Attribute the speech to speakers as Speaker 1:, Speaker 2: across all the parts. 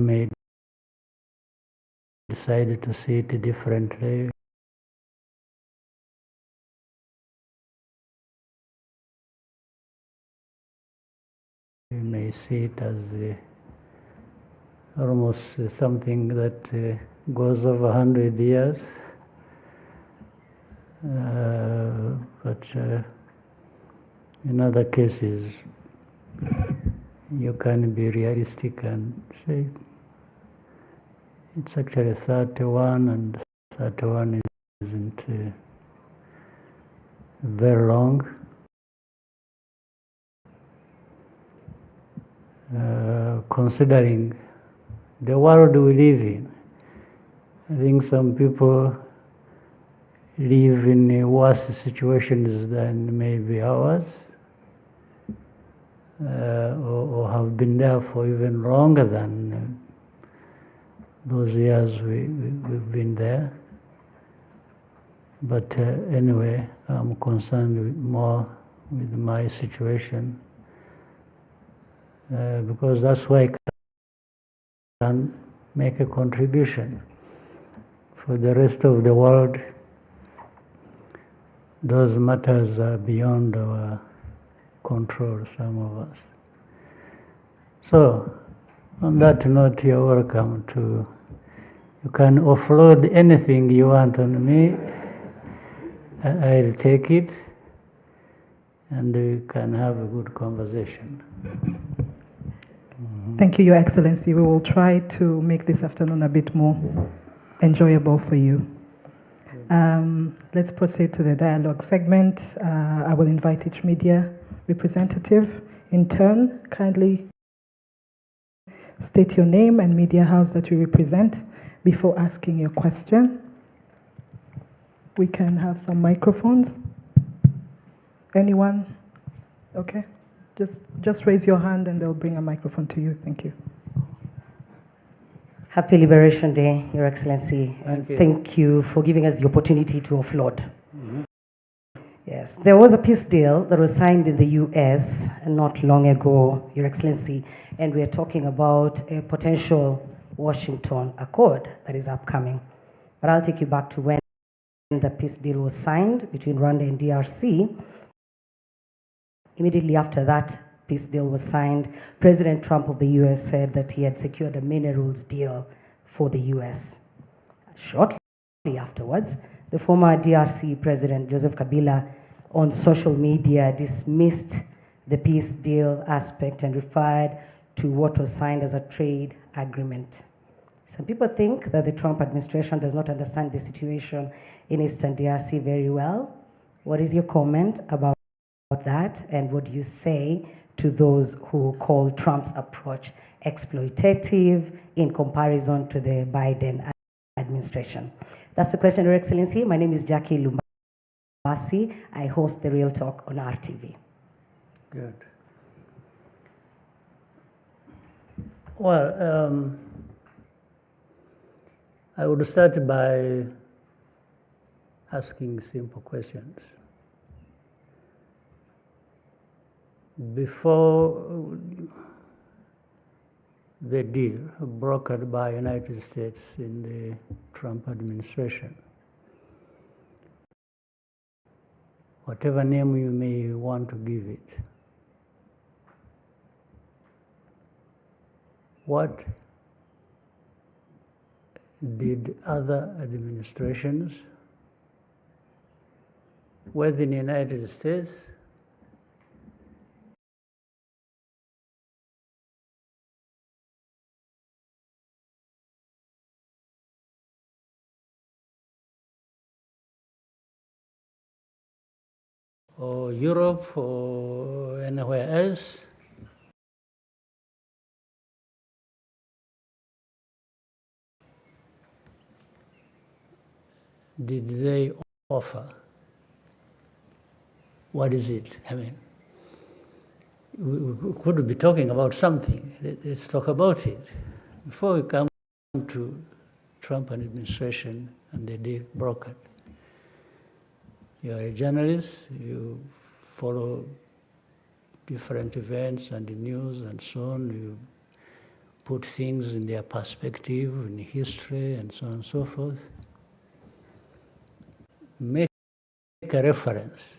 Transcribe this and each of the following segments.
Speaker 1: may decide to see it differently. We may see it as almost something that goes over 100 years. But in other cases, you can be realistic and say it's actually 31, and 31 isn't very long. Considering the world we live in, I think some people live in worse situations than maybe ours, or have been there for even longer than those years we've been there. But anyway, I'm concerned more with my situation, because that's why I can make a contribution. For the rest of the world, those matters are beyond our control, some of us. So, on that note, you're welcome to, you can offload anything you want on me. I'll take it, and we can have a good conversation.
Speaker 2: Thank you, Your Excellency. We will try to make this afternoon a bit more enjoyable for you. Let's proceed to the dialogue segment. I will invite each media representative in turn. Kindly state your name and media house that you represent before asking your question. We can have some microphones. Anyone? Okay. Just raise your hand and they'll bring a microphone to you. Thank you.
Speaker 3: Happy Liberation Day, Your Excellency.
Speaker 1: Thank you.
Speaker 3: Thank you for giving us the opportunity to offload. Yes, there was a peace deal that was signed in the US not long ago, Your Excellency, and we're talking about a potential Washington Accord that is upcoming. But I'll take you back to when the peace deal was signed between Rwanda and DRC. Immediately after that peace deal was signed, President Trump of the US said that he had secured a minerals deal for the US. Shortly afterwards, the former DRC President Joseph Kabila on social media dismissed the peace deal aspect and referred to what was signed as a trade agreement. Some people think that the Trump administration does not understand the situation in Eastern DRC very well. What is your comment about that, and what do you say to those who call Trump's approach exploitative in comparison to the Biden administration? That's the question, Your Excellency. My name is Jackie Lumbasi. I host the Real Talk on RTV.
Speaker 1: Good. Well, I would start by asking simple questions. Before the deal brokered by United States in the Trump administration, whatever name you may want to give it, what did other administrations, whether in the United States or Europe or anywhere else, did they offer? What is it? I mean, we could be talking about something. Let's talk about it. Before we come to Trump administration and the deal brokered. You're a journalist, you follow different events and the news and so on, you put things in their perspective, in history, and so on and so forth. Make a reference.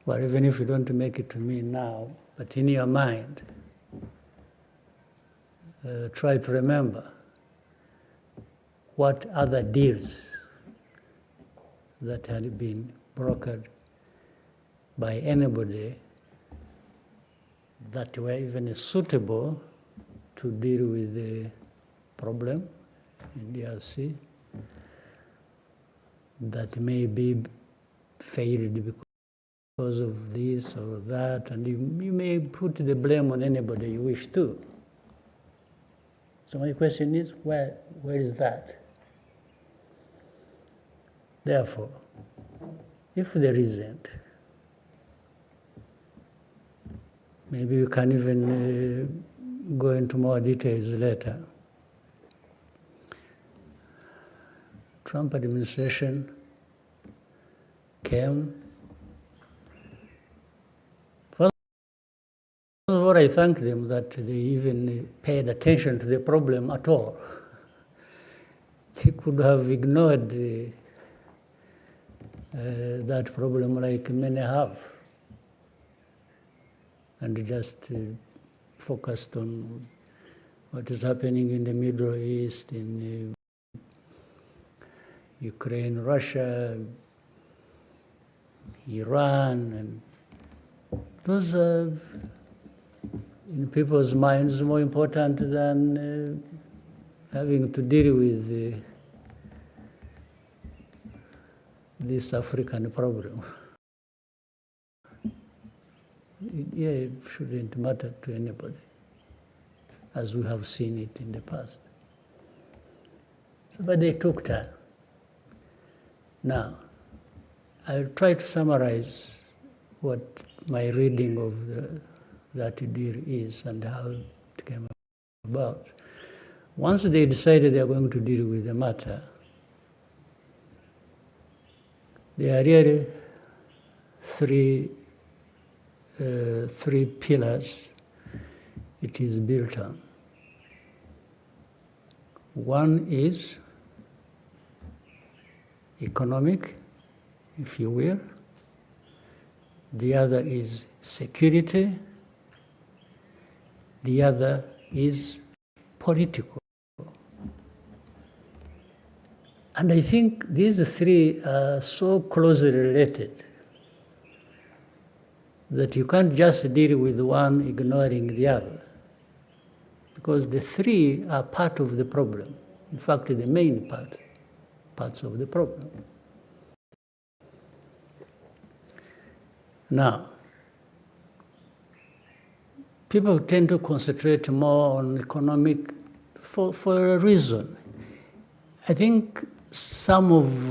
Speaker 1: Well, even if you don't make it to me now, but in your mind, try to remember what other deals that had been brokered by anybody that were even suitable to deal with the problem in DRC that may be failed because of this or that, and you may put the blame on anybody you wish to. So my question is, where is that? Therefore, if there isn't, maybe we can even go into more details later. Trump administration came. First of all, I thank them that they even paid attention to the problem at all. They could have ignored that problem like many have, and just focused on what is happening in the Middle East, in Ukraine, Russia, Iran, and those are, in people's minds, more important than having to deal with this African problem. It shouldn't matter to anybody, as we have seen it in the past. So, but they took time. Now, I'll try to summarize what my reading of that deal is and how it came about. Once they decided they are going to deal with the matter, there are really three pillars it is built on. One is economic, if you will. The other is security. The other is political. And I think these three are so closely related that you can't just deal with one ignoring the other, because the three are part of the problem. In fact, the main parts of the problem. Now, people tend to concentrate more on economic for a reason. I think some of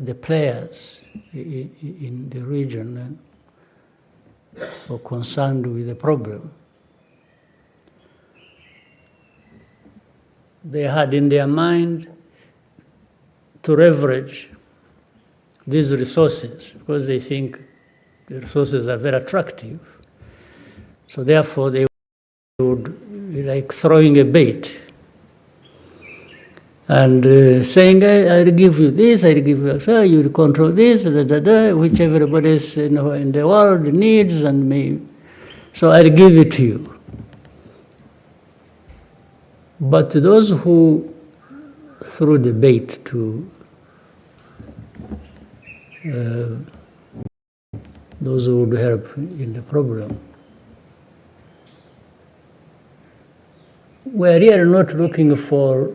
Speaker 1: the players in the region were concerned with the problem. They had in their mind to leverage these resources because they think the resources are very attractive. So therefore they would, like throwing a bait and saying, I'll give you this, I'll give you, so you'll control this, which everybody in the world needs and may, so I'll give it to you. But those who threw the bait to those who would help in the problem were really not looking for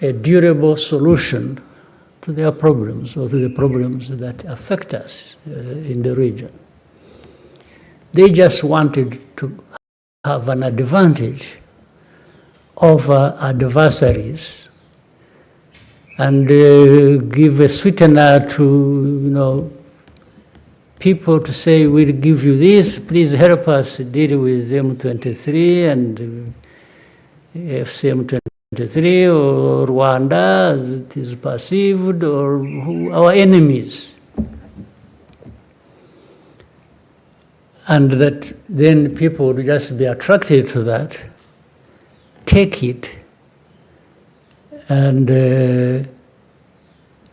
Speaker 1: a durable solution to their problems or to the problems that affect us in the region. They just wanted to have an advantage over adversaries and give a sweetener to people to say, we'll give you this, please help us deal with M23 and FCM23 or Rwanda as it is perceived, or our enemies. and that then people would just be attracted to that, take it, and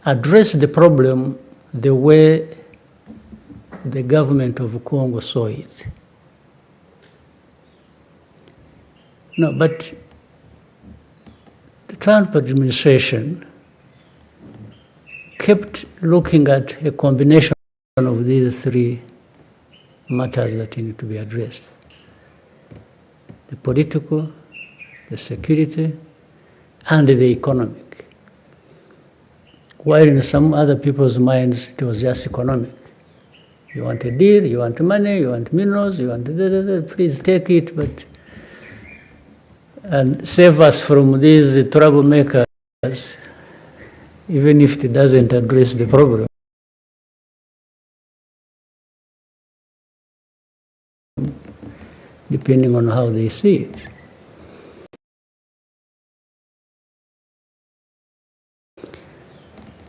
Speaker 1: address the problem the way the government of Congo saw it. No, but the Trump administration kept looking at a combination of these three matters that need to be addressed: the political, the security, and the economic. While in some other people's minds, it was just economic. You want a deal, you want money, you want minerals, you want please take it, but and save us from these troublemakers, even if it doesn't address the problem. Depending on how they see it.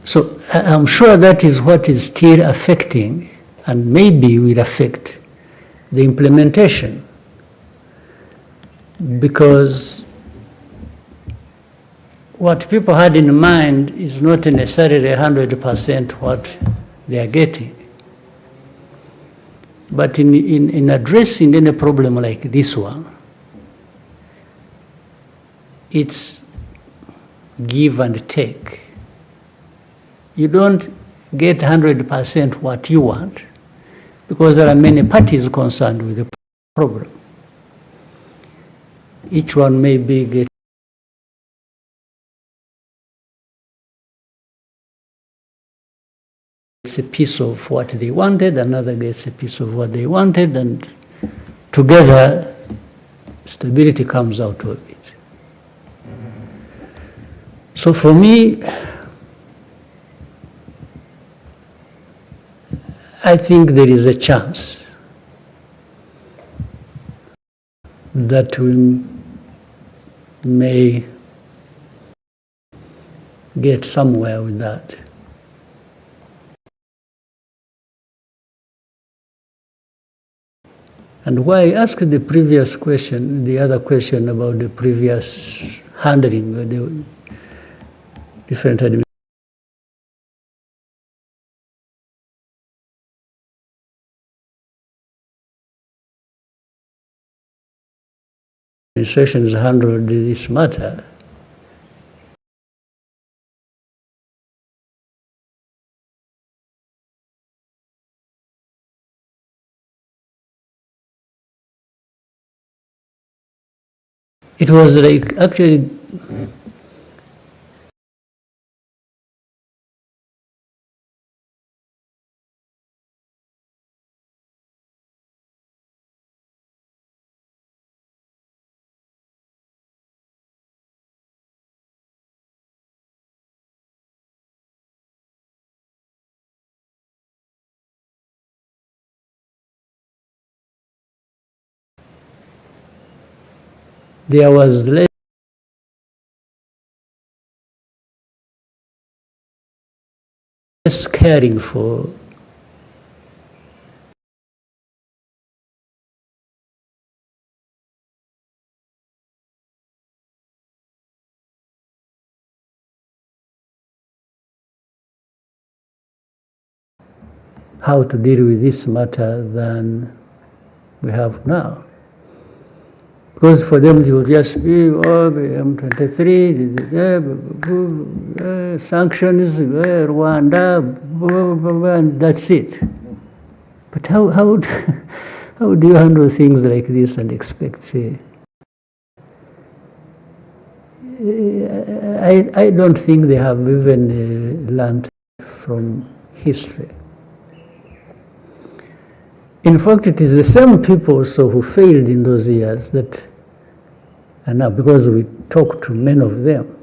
Speaker 1: So I'm sure that is what is still affecting, and maybe will affect, the implementation. Because what people had in mind is not necessarily 100% what they are getting. But in addressing any problem like this one, it's give and take. You don't get 100% what you want, because there are many parties concerned with the problem. Each one may be getting a piece of what they wanted, another gets a piece of what they wanted, and together stability comes out of it. So for me, I think there is a chance that we may get somewhere with that. And why I asked the previous question, the other question about the previous handling of the different administrations handled this matter, it was like actually there was less caring for how to deal with this matter than we have now. Because for them, it will just be, oh, M23, sanctions, Rwanda, and that's it. But how do you handle things like this and expect? I don't think they have even learned from history. In fact, it is the same people also who failed in those years that, and now because we talk to many of them,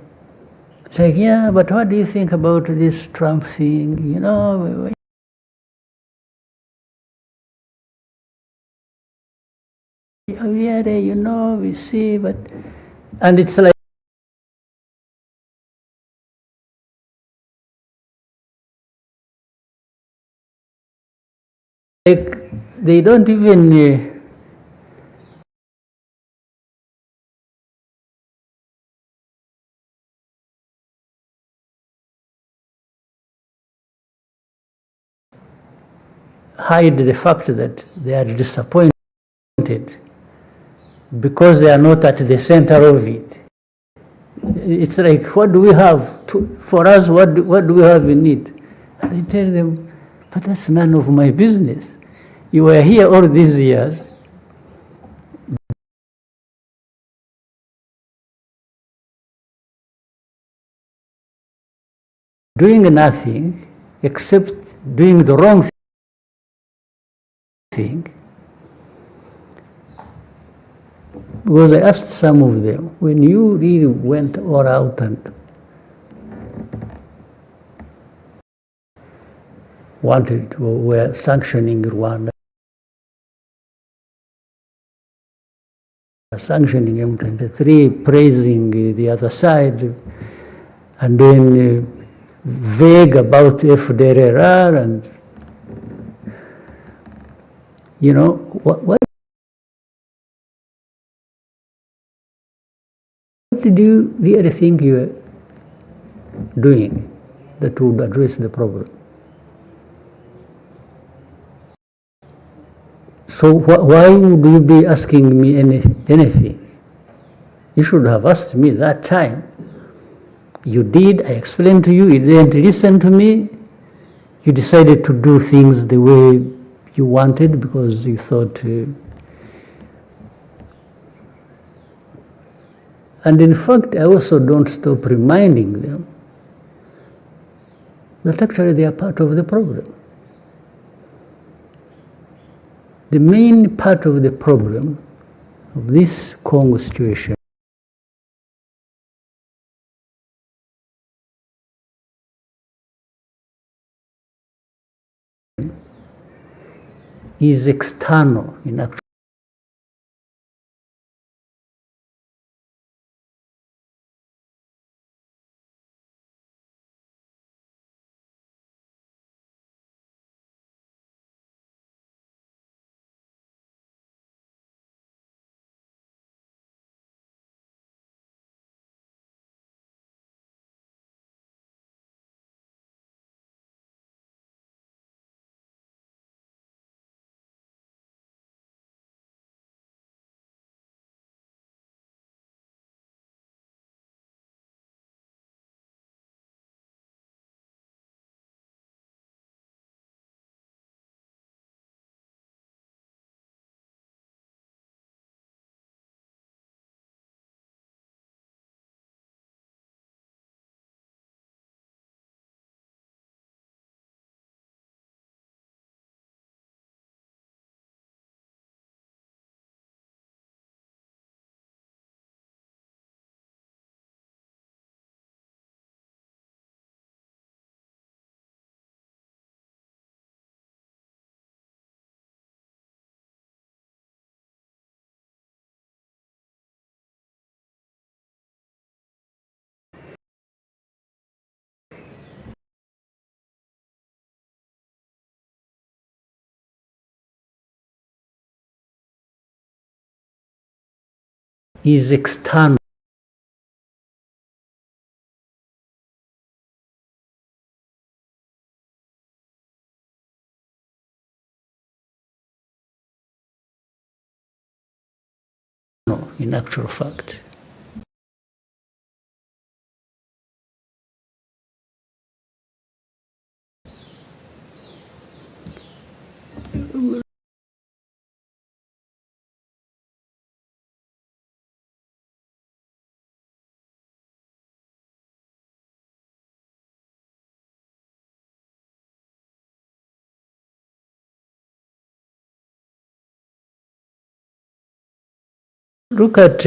Speaker 1: it's like, yeah, but what do you think about this Trump thing? You know, yeah, you know, we see, but, and it's like, they don't even hide the fact that they are disappointed because they are not at the center of it. It's like, what do we have? For us, what do we have in it? And I tell them, but that's none of my business. You were here all these years, doing nothing except doing the wrong thing. Because I asked some of them, when you really went all out and wanted to, were sanctioning Rwanda, sanctioning M23, praising the other side, and then vague about FDLR, and you know, what did you really think you were doing that would address the problem? So why would you be asking me anything? You should have asked me that time. You did, I explained to you, you didn't listen to me. You decided to do things the way you wanted because you thought... and in fact, I also don't stop reminding them that actually they are part of the problem. The main part of the problem of this Congo situation is external in actual. Is external. No, in actual fact. Look at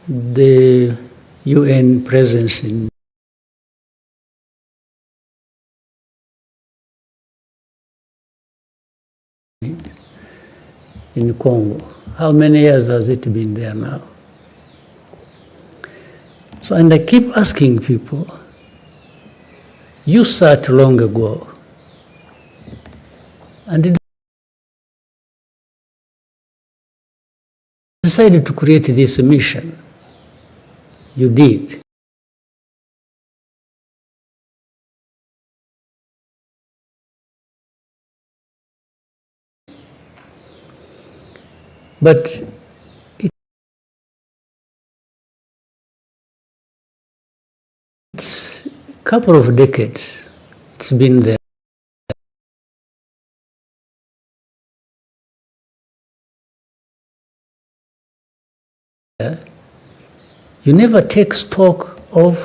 Speaker 1: the UN presence in in Congo. How many years has it been there now? So, and I keep asking people, you sat long ago and decided to create this mission. You did. But it's a couple of decades it's been there. You never take stock of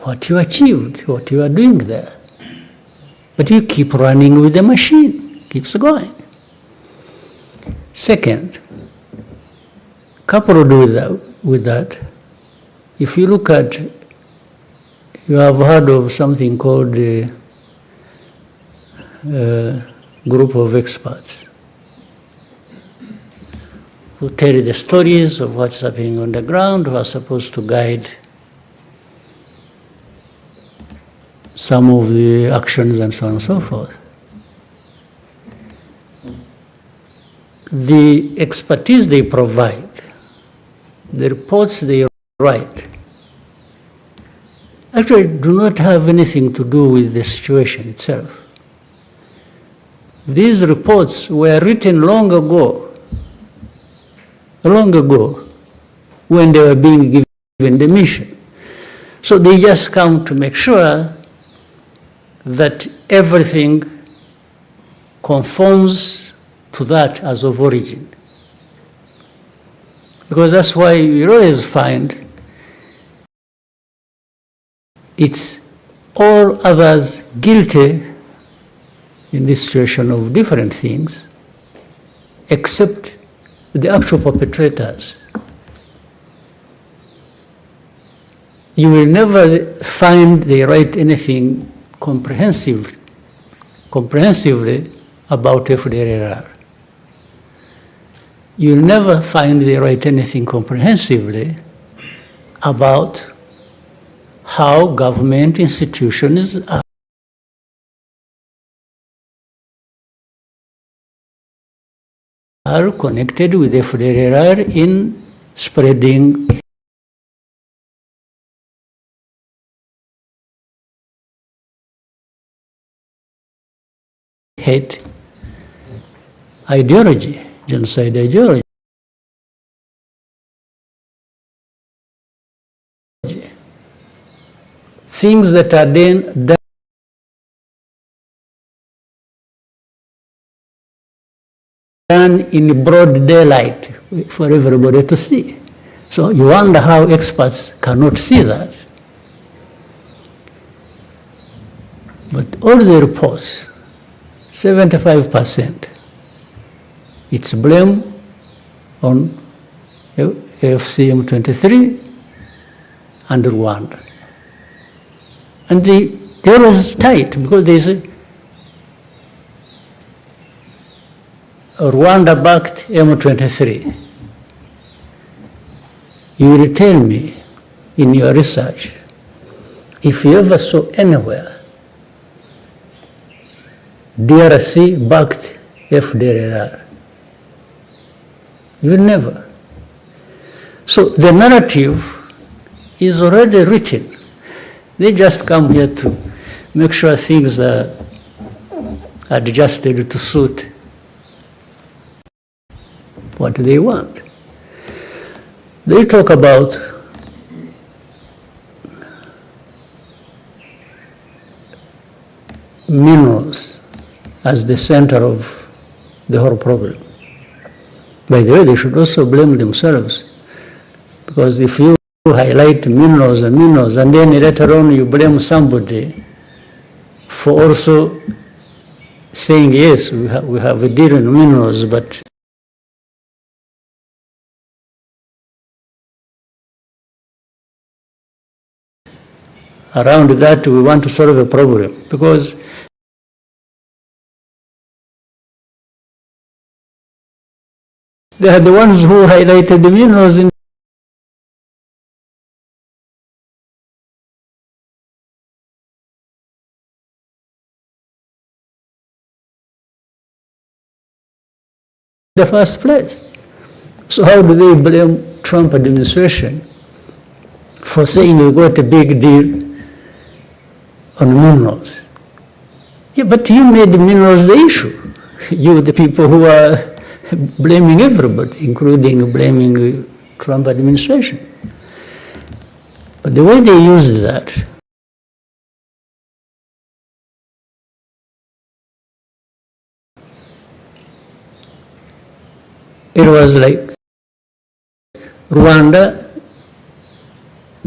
Speaker 1: what you achieved, what you are doing there. But you keep running with the machine, keeps going. Second, coupled with that, if you look at, you have heard of something called the group of experts who tell the stories of what's happening on the ground, who are supposed to guide some of the actions and so on and so forth. The expertise they provide, the reports they write, actually do not have anything to do with the situation itself. These reports were written long ago, when they were being given the mission. So they just come to make sure that everything conforms to that as of origin. Because that's why you always find it's all others guilty in this situation of different things, except the actual perpetrators. You will never find they write anything comprehensively about FDLR. You'll never find they write anything comprehensively about how government institutions are connected with FDLR in spreading hate ideology, genocide ideology. Things that are then done in broad daylight for everybody to see. So you wonder how experts cannot see that. But all the reports, 75%, it's blame on FCM23 and Rwanda. And they always tight because they say, Rwanda backed M23. You will tell me in your research if you ever saw anywhere DRC backed FDLR. You will never. So the narrative is already written. They just come here to make sure things are adjusted to suit what they want. They talk about minerals as the center of the whole problem. By the way, they should also blame themselves, because if you highlight minerals and then later on you blame somebody for also saying, yes, we have a deal in minerals, but around that we want to solve a problem, because They are the ones who highlighted the minerals in the first place. So how do they blame Trump administration for saying we got a big deal on minerals? Yeah, but you made the minerals the issue. You, the people who are blaming everybody, including blaming Trump administration. But the way they use that, it was like Rwanda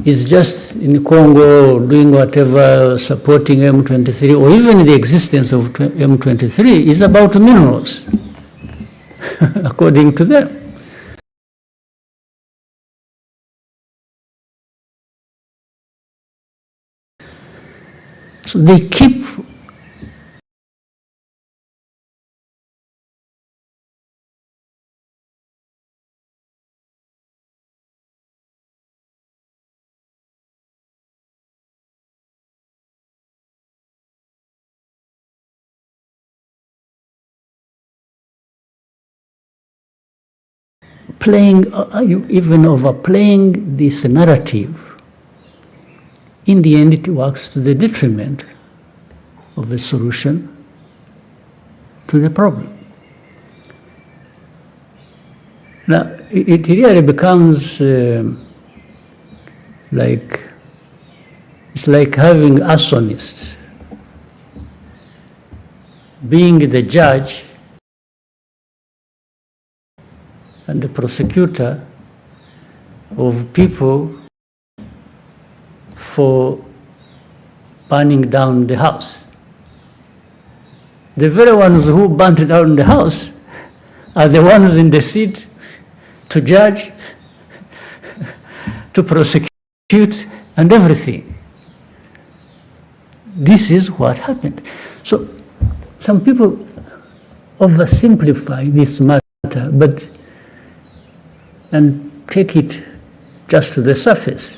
Speaker 1: is just in Congo doing whatever, supporting M23, or even the existence of M23 is about minerals, according to them. So they keep playing, even overplaying this narrative. In the end, it works to the detriment of the solution to the problem. Now, it really becomes like, it's like having arsonists being the judge and the prosecutor of people for burning down the house. The very ones who burnt down the house are the ones in the seat to judge, to prosecute, and everything. This is what happened. So some people oversimplify this matter, but and take it just to the surface.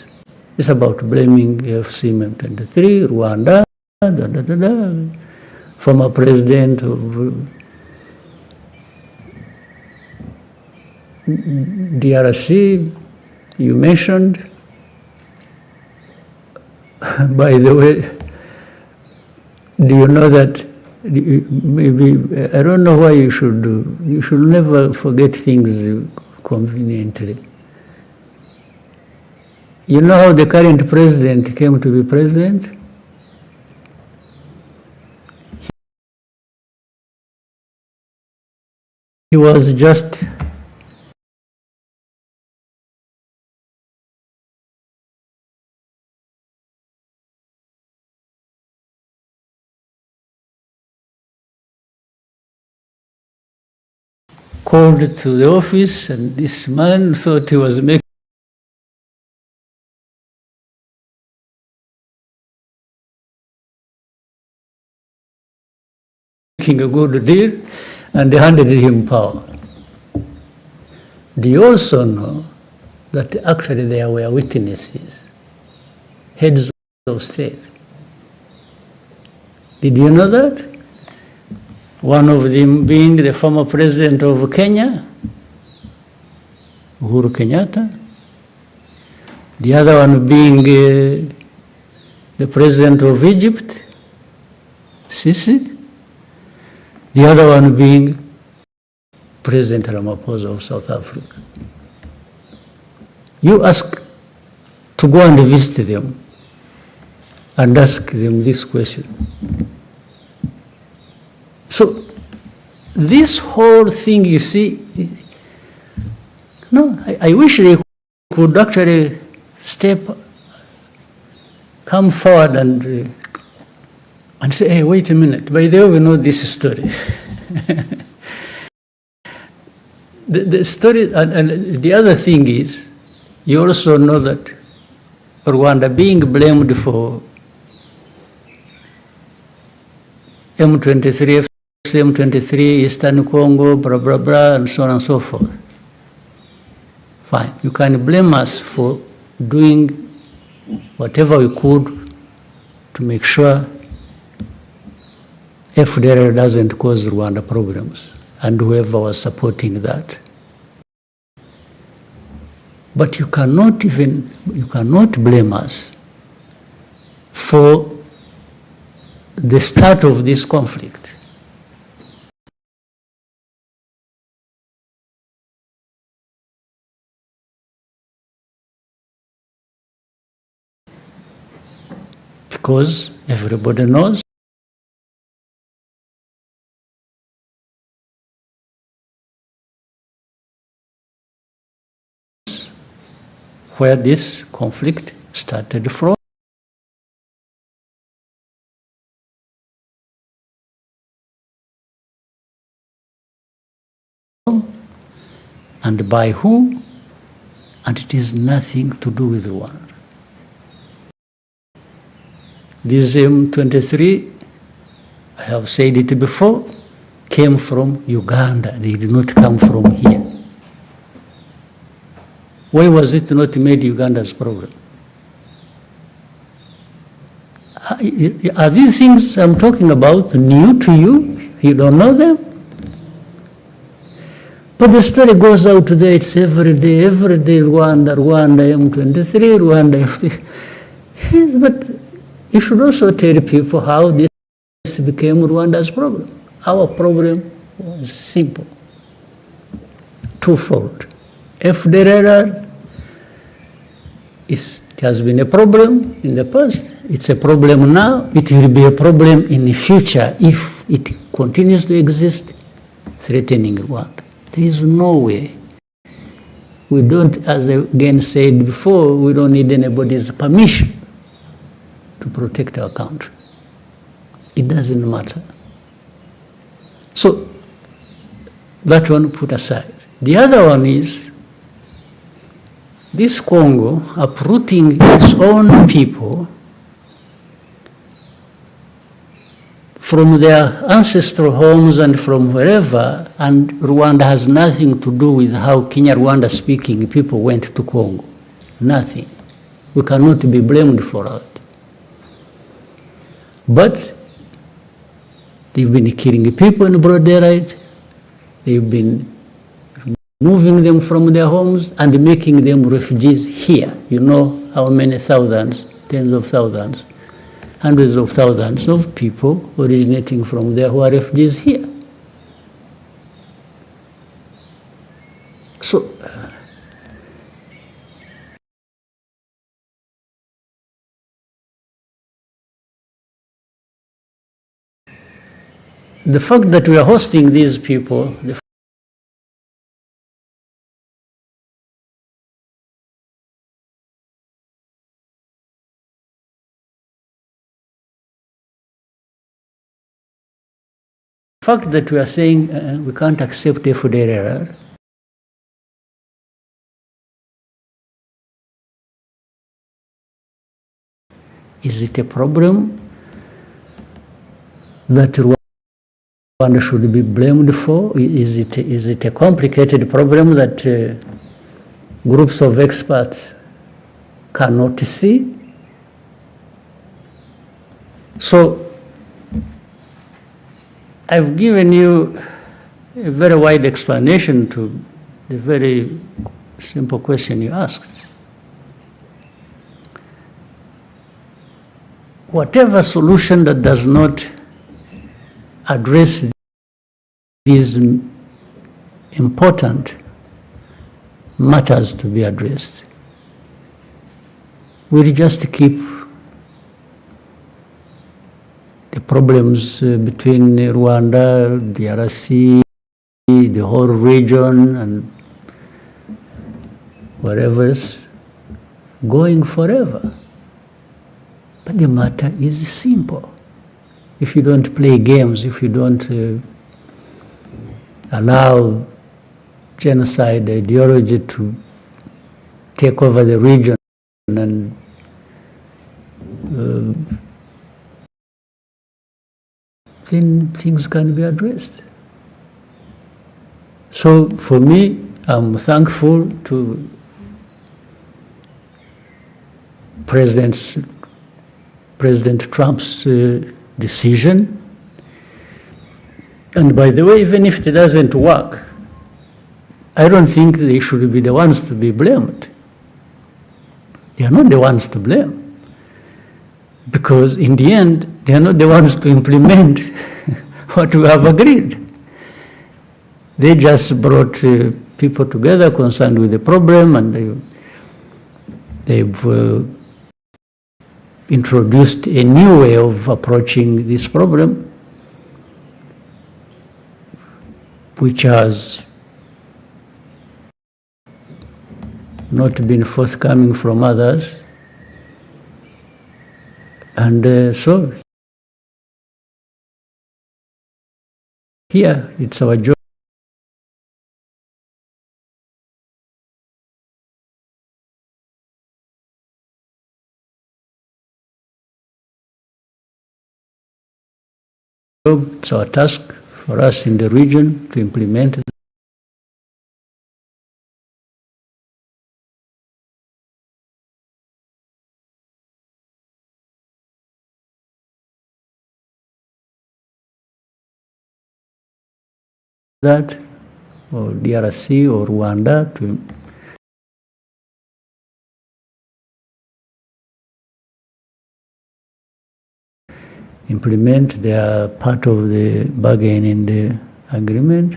Speaker 1: It's about blaming FC-M23, Rwanda, former president of DRC, you mentioned. By the way, do you know that maybe, I don't know why you should never forget things conveniently. You know how the current president came to be president? He was just called to the office, and this man thought he was making a good deal, and they handed him power. Do you also know that actually there were witnesses, heads of state? Did you know that? One of them being the former president of Kenya, Uhuru Kenyatta. The other one being the president of Egypt, Sisi. The other one being President Ramaphosa of South Africa. You ask to go and visit them and ask them this question. So this whole thing, you see, no, I wish they could actually come forward and say, hey, wait a minute, by the way, we know this story. the story, and the other thing is, you also know that Rwanda being blamed for M23, M23, Eastern Congo, blah, blah, blah, and so on and so forth. Fine. You can blame us for doing whatever we could to make sure FDLR doesn't cause Rwanda problems, and whoever was supporting that. But you cannot blame us for the start of this conflict. Because everybody knows where this conflict started from. And by who, and it is nothing to do with Rwanda. This M23, I have said it before, came from Uganda. They did not come from here. Why was it not made Uganda's problem? Are these things I'm talking about new to you? You don't know them? But the story goes out today, it's every day, Rwanda, M23, Rwanda, FD. Yes, but you should also tell people how this became Rwanda's problem. Our problem was simple, twofold. FDLR it has been a problem in the past, it's a problem now, it will be a problem in the future if it continues to exist, threatening Rwanda. There is no way. We don't, as I again said before, we don't need anybody's permission to protect our country. It doesn't matter. So, that one put aside. The other one is this Congo uprooting its own people from their ancestral homes and from wherever, and Rwanda has nothing to do with how Kinyarwanda speaking people went to Congo. Nothing. We cannot be blamed for that. But they've been killing people in broad daylight, they've been moving them from their homes and making them refugees here. You know how many thousands, tens of thousands, hundreds of thousands of people originating from there who are refugees here. So, the fact that we are hosting these people, the fact that we are saying we can't accept FDLR, is it a problem that Rwanda should be blamed for? Is it a complicated problem that groups of experts cannot see? So, I've given you a very wide explanation to the very simple question you asked. Whatever solution that does not address these important matters to be addressed will just keep the problems between Rwanda, DRC, the whole region, and wherever else, going forever. But the matter is simple. If you don't play games, if you don't allow genocide ideology to take over the region and then things can be addressed. So for me, I'm thankful to President Trump's decision. And by the way, even if it doesn't work, I don't think they should be the ones to be blamed. They are not the ones to blame. Because in the end, they are not the ones to implement what we have agreed. They just brought people together concerned with the problem, and they've introduced a new way of approaching this problem, which has not been forthcoming from others. And so here it's our job it's our task for us in the region to implement it. That, or DRC or Rwanda to implement their part of the bargain in the agreement.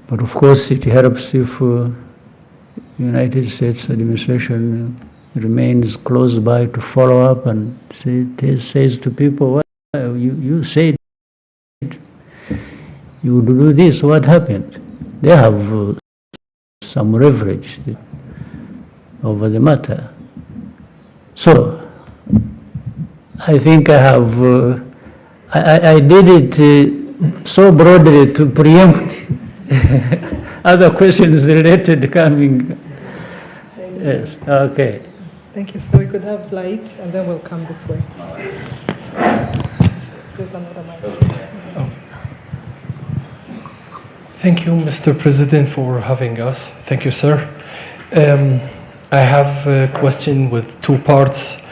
Speaker 1: But of course, it helps if United States administration remains close by to follow up and says to people, well, you said you would do this, what happened? They have some leverage over the matter. So I think I have, I did it so broadly to preempt other questions related coming. Yes, okay.
Speaker 2: Thank you. So we could have light, and then we'll come this way. There's another mic.
Speaker 4: Oh. Thank you, Mr. President, for having us. Thank you, sir. I have a question with two parts.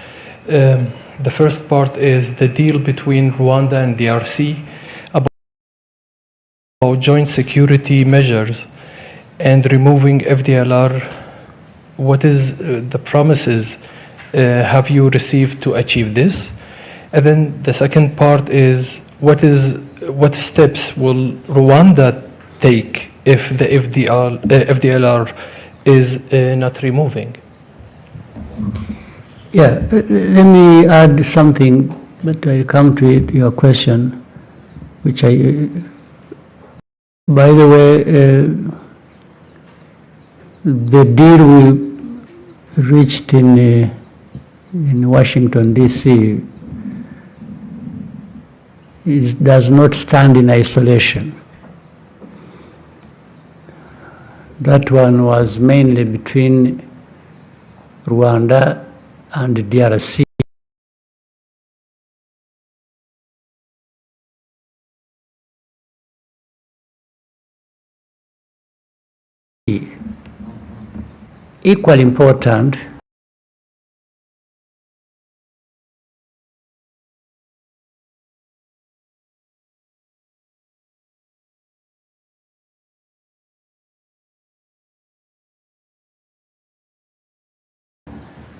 Speaker 4: The first part is the deal between Rwanda and DRC about joint security measures and removing FDLR. What is the promises have you received to achieve this? And then the second part is what steps will Rwanda take if the FDLR is not removing?
Speaker 1: Yeah, let me add something, but I'll come to it, your question, which by the way, the deal we reached in Washington, D.C. does not stand in isolation. That one was mainly between Rwanda and the DRC. Equally important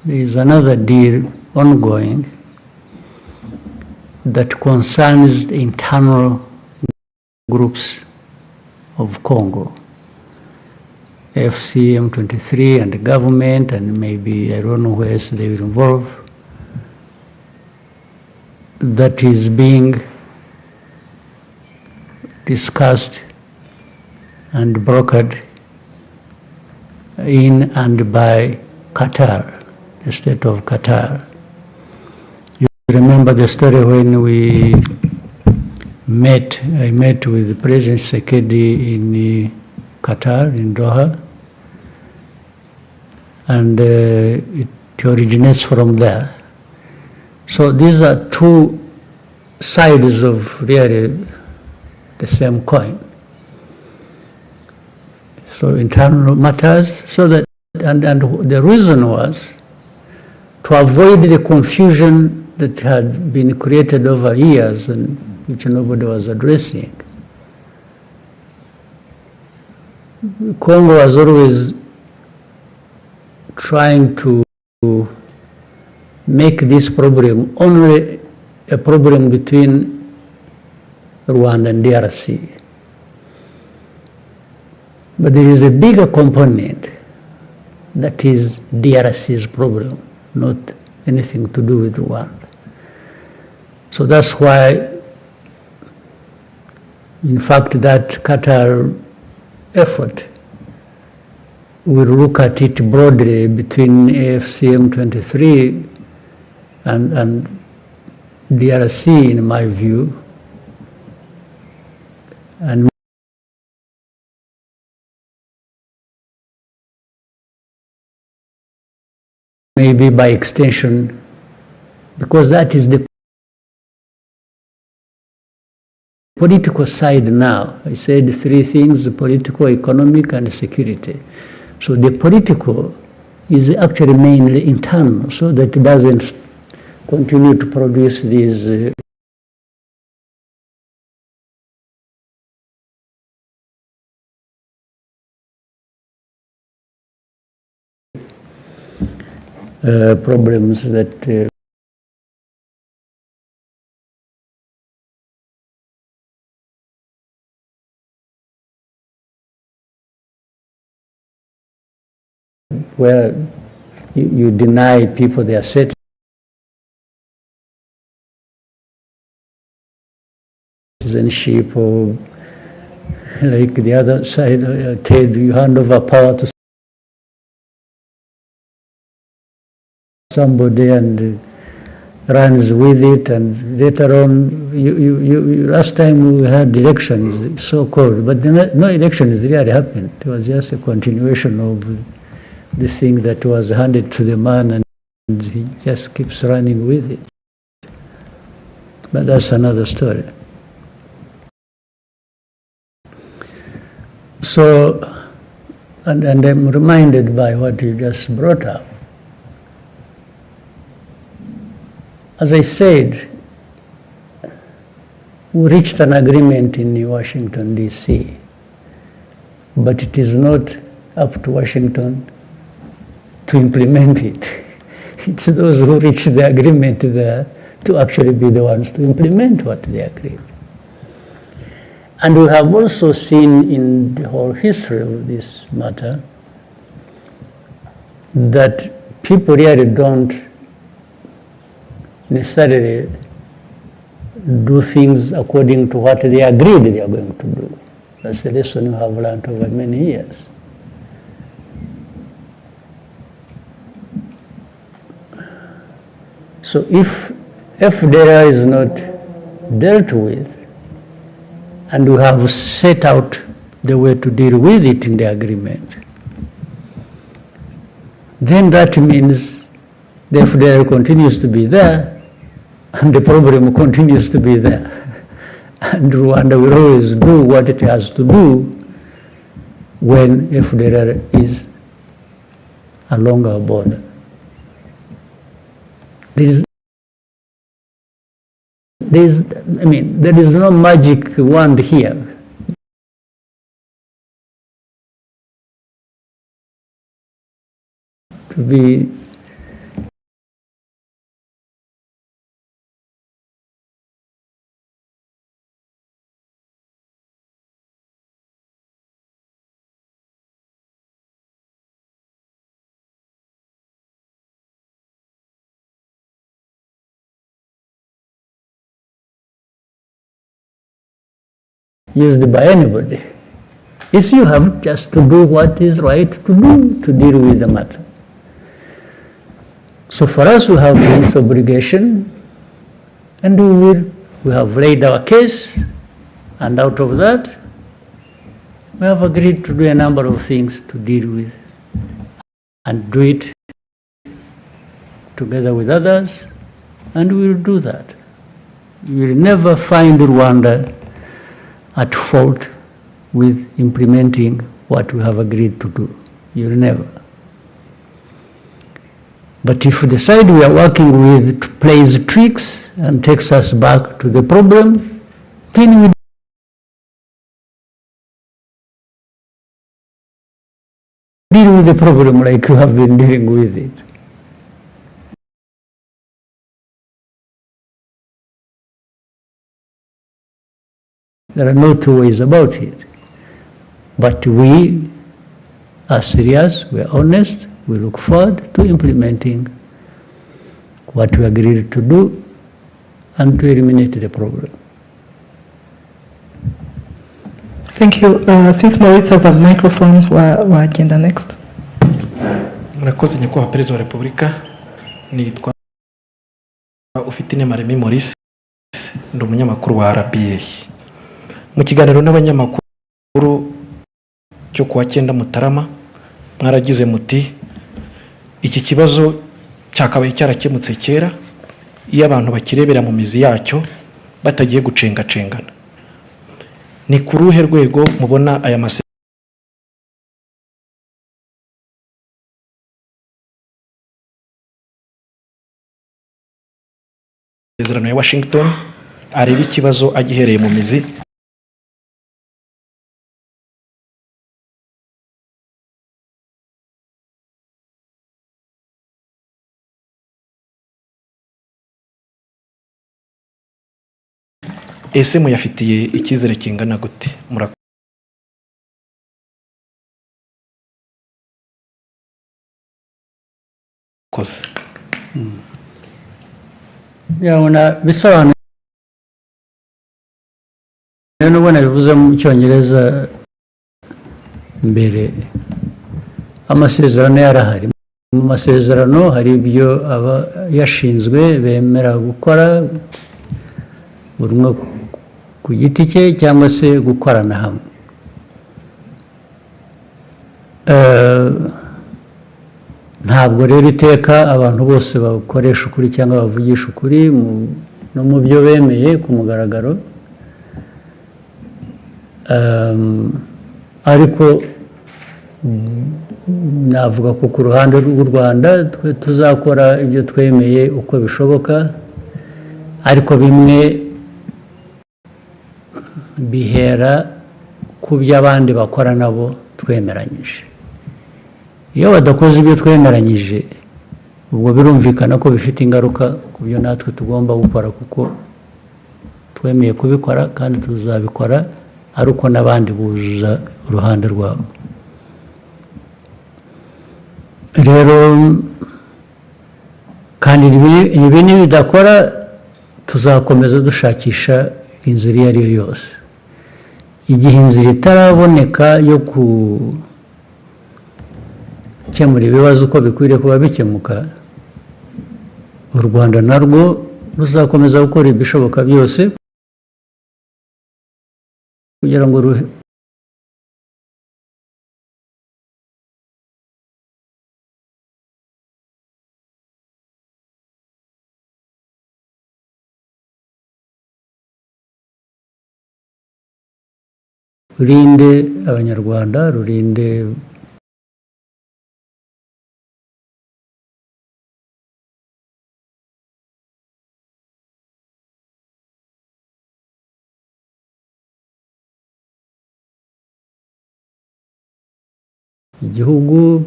Speaker 1: there is another deal ongoing that concerns the internal groups of Congo, FC, M23, and the government, and maybe I don't know where else they will involve, that is being discussed and brokered in and by Qatar, the state of Qatar. You remember the story when I met with President Sekedi in Qatar, in Doha, and it originates from there. So these are two sides of really the same coin. So internal matters, so that, and the reason was to avoid the confusion that had been created over years and which nobody was addressing. Congo was always trying to make this problem only a problem between Rwanda and DRC. But there is a bigger component that is DRC's problem, not anything to do with Rwanda. So that's why, in fact, that Qatar effort will look at it broadly between AFCM 23 and DRC, in my view, and maybe by extension, because that is the political side now. I said three things: political, economic, and security. So the political is actually mainly internal, so that it doesn't continue to produce these problems that where you deny people their citizenship, or like the other side, you hand over power to somebody and runs with it, and later on, last time we had elections, so-called, but no elections really happened. It was just a continuation of the thing that was handed to the man, and he just keeps running with it. But that's another story. So, and I'm reminded by what you just brought up. As I said, we reached an agreement in Washington, D.C., but it is not up to Washington to implement it. It's those who reach the agreement there to actually be the ones to implement what they agreed. And we have also seen in the whole history of this matter that people really don't necessarily do things according to what they agreed they are going to do. That's a lesson we have learned over many years. So if FDR is not dealt with, and we have set out the way to deal with it in the agreement, then that means the FDR continues to be there, and the problem continues to be there. And Rwanda will always do what it has to do when FDR is along our border. There is no magic wand here. To be used by anybody. It's you have just to do what is right to do to deal with the matter. So for us, we have this obligation, and we have laid our case, and out of that, we have agreed to do a number of things to deal with, and do it together with others, and we will do that. You will never find Rwanda at fault with implementing what we have agreed to do. You'll never. But if the side we are working with plays tricks and takes us back to the problem, then we deal with the problem like you have been dealing with it. There are no two ways about it. But we are serious, we are honest, we look forward to implementing what we agreed to do and to eliminate the problem.
Speaker 2: Thank you. Since Maurice has a microphone, we'll agenda next.
Speaker 5: Murakoze nyakubahwa Perezida wa Repubulika, nitwa Ufitine Maremi Maurice, ndi umunyamakuru wa RBA. Mu kiganiro n'abanyamakuru cyo kuwa 9 Mutarama mwaragize muti iki kibazo cyakabaye cyarakemutse kera iyo abantu bakirebera mu mizi yacyo batagiye gucengacengana. Ni ku ruhe rwego mubona aya masezerano ya Washington areba ikibazo agihereye mu mizi? Ese muyafitiye icyizere kingana gute? Murakoze.
Speaker 1: Yabona bisobanuye n'ubona bivuze mu Cyongereza mbere, amasezerano yarahari. Mu masezerano hari ibyo aba yashinzwe bemera gukora buri umwe ku giti cye cyangwa se gukorana hamwe. Ntabwo rero iteka abantu bose bakoresha ukuri cyangwa bavugisha ukuri no mu byo bemeye ku mugaragaro, ariko navuga ko ku ruhande rw'u Rwanda tuzakora ibyo twemeye uko bishoboka, ariko bimwe bihera ku byo abandi bakora nabo twemeranyije. Iyo badakoze ibyo twemeranyije, ubwo birumvikana ko bifite ingaruka ku byo natwe tugomba gukora, kuko twemeye kubikora kandi tuzabikora ari uko n'abandi buzuza uruhande rwabo. Rero kandi ibi nibidakora tuzakomeza dushakisha inzira iyo ari yo yose. Igihe inzira itaraboneka yo gukemura ibibazo uko bikwiriye kuba bikemuka, u Rwanda narwo ruzakomeza gukora ibishoboka byose kugira ngo rurinde abanyarwanda, rurinde igihugu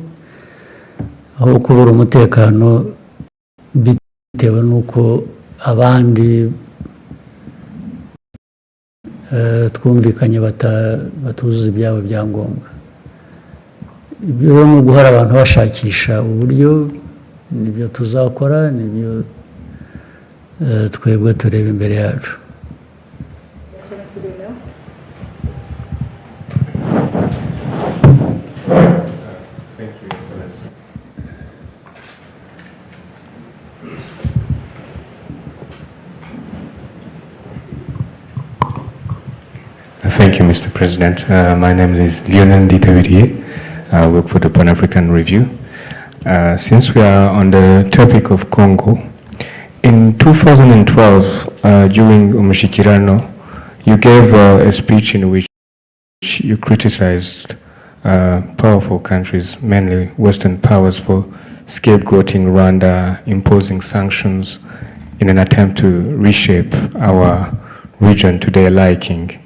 Speaker 1: aho kubura umutekano bitewe n'uko abandi twumvikanye batuzuza ibyabo byangombwa. Ibyo rero ni uguhora abantu bashakisha uburyo, nibyo tuzakora, nibyo twebwe tureba imbere yacu.
Speaker 6: Thank you, Mr. President. My name is Lionel Ditavirie. I work for the Pan-African Review. Since we are on the topic of Congo, in 2012, during Umushikirano, you gave a speech in which you criticized powerful countries, mainly Western powers, for scapegoating Rwanda, imposing sanctions in an attempt to reshape our region to their liking.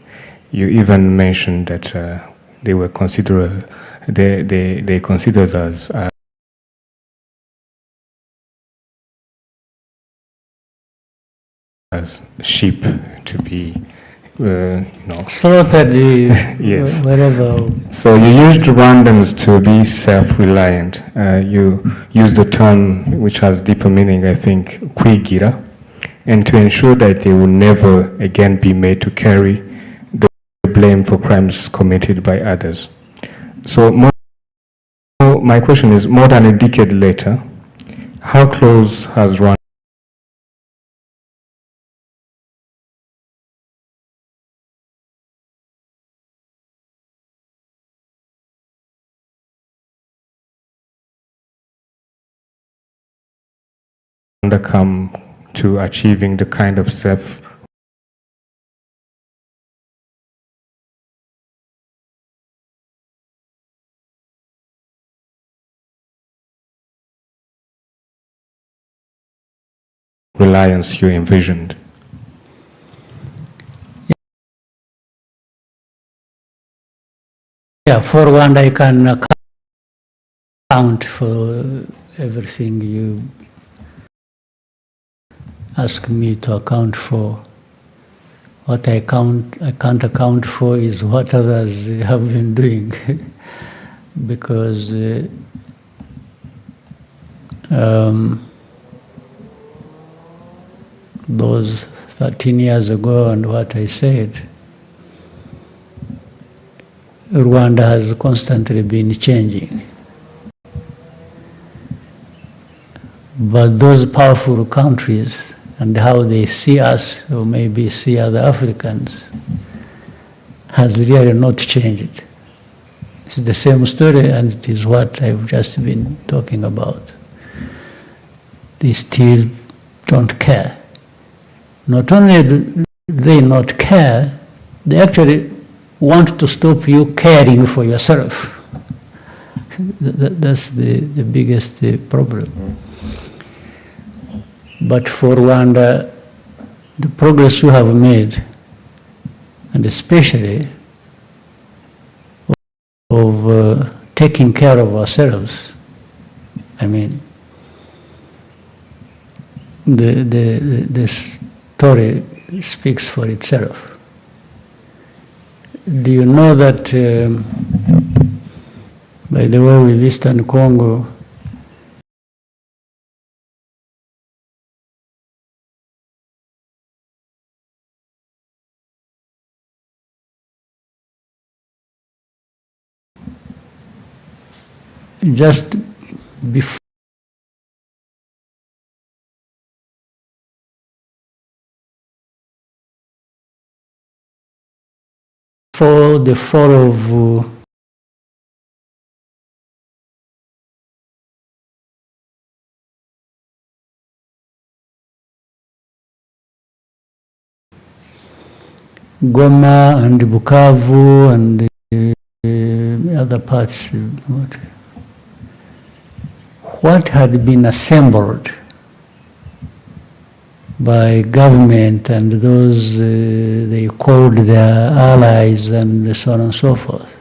Speaker 6: You even mentioned that they were they considered us as sheep to be,
Speaker 1: slaughtered
Speaker 6: yes.
Speaker 1: wherever.
Speaker 6: So you used Rwandans to be self-reliant. You used the term which has deeper meaning, I think, kwigira, and to ensure that they will never again be made to carry the blame for crimes committed by others. So my question is, more than a decade later, how close has Rwanda come to achieving the kind of self-reliance you envisioned?
Speaker 1: Yeah, for Rwanda, I can account for everything you ask me to account for. What I can't account for is what others have been doing, because those 13 years ago and what I said, Rwanda has constantly been changing. But those powerful countries and how they see us, or maybe see other Africans, has really not changed. It's the same story, and it is what I've just been talking about. They still don't care. Not only do they not care, they actually want to stop you caring for yourself. That's the biggest problem. But for Rwanda, the progress we have made, and especially of taking care of ourselves, I mean, the story speaks for itself. Do you know that, by the way, with Eastern Congo, just before the fall of Goma and Bukavu and other parts, what had been assembled by government and those they called their allies and so on and so forth,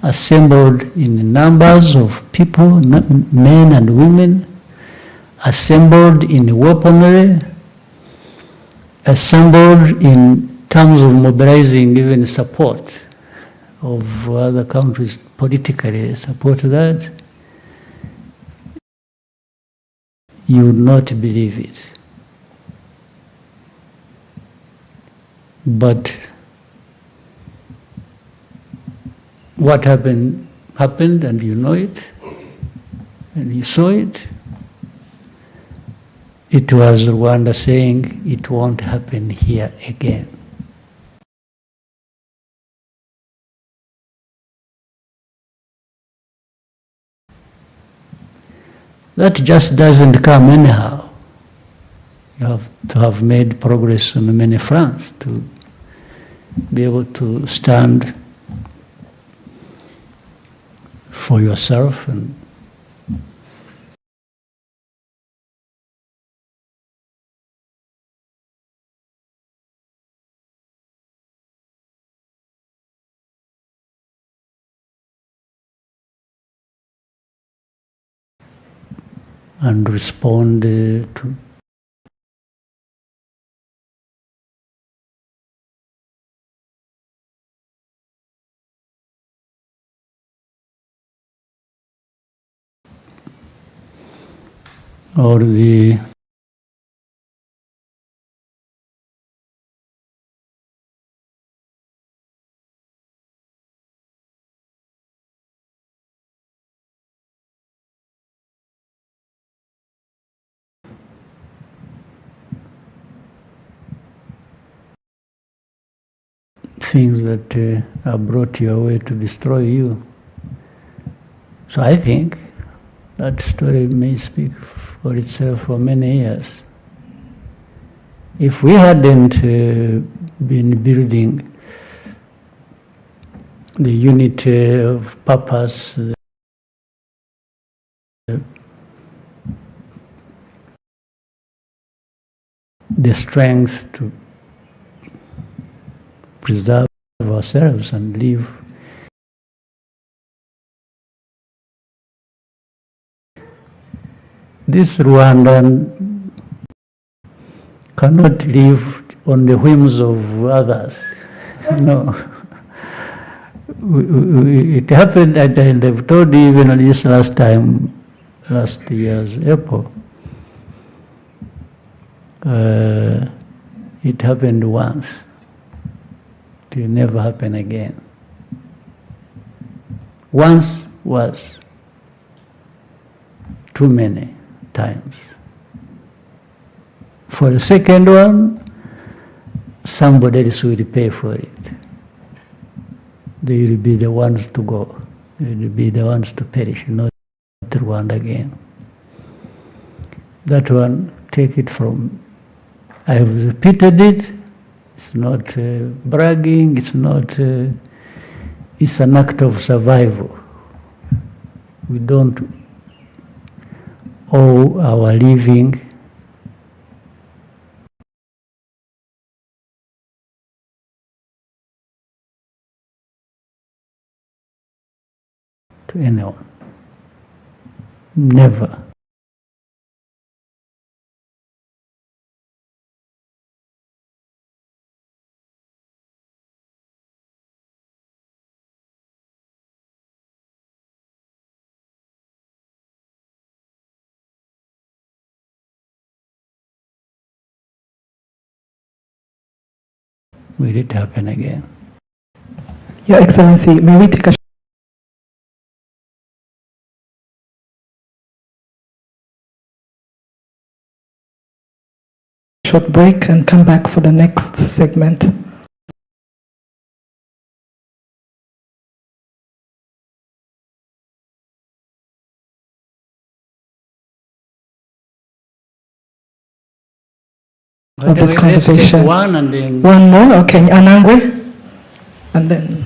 Speaker 1: assembled in numbers of people, men and women, assembled in weaponry, assembled in terms of mobilizing even support of other countries politically support that, you would not believe it. But what happened, and you know it, and you saw it. It was Rwanda saying it won't happen here again. That just doesn't come anyhow. You have to have made progress on many fronts to be able to stand for yourself and and respond to or the things that are brought your way to destroy you. So I think that story may speak for itself for many years. If we hadn't been building the unity of purpose, the strength to preserve ourselves and live this Rwandan cannot live on the whims of others. No. It happened, and I've told you even on this last year's April, it happened once. It will never happen again. Once was too many times. For the second one, somebody else will pay for it. They will be the ones to go. They will be the ones to perish, not Rwanda again. That one, take it from, I have repeated it. It's not bragging, it's not, it's an act of survival. We don't owe our living to anyone. Never. Will it happen again?
Speaker 2: Your Excellency, may we take a short break and come back for the next segment? Of this conversation.
Speaker 1: One and then
Speaker 2: One more, okay, Anangwe, and then.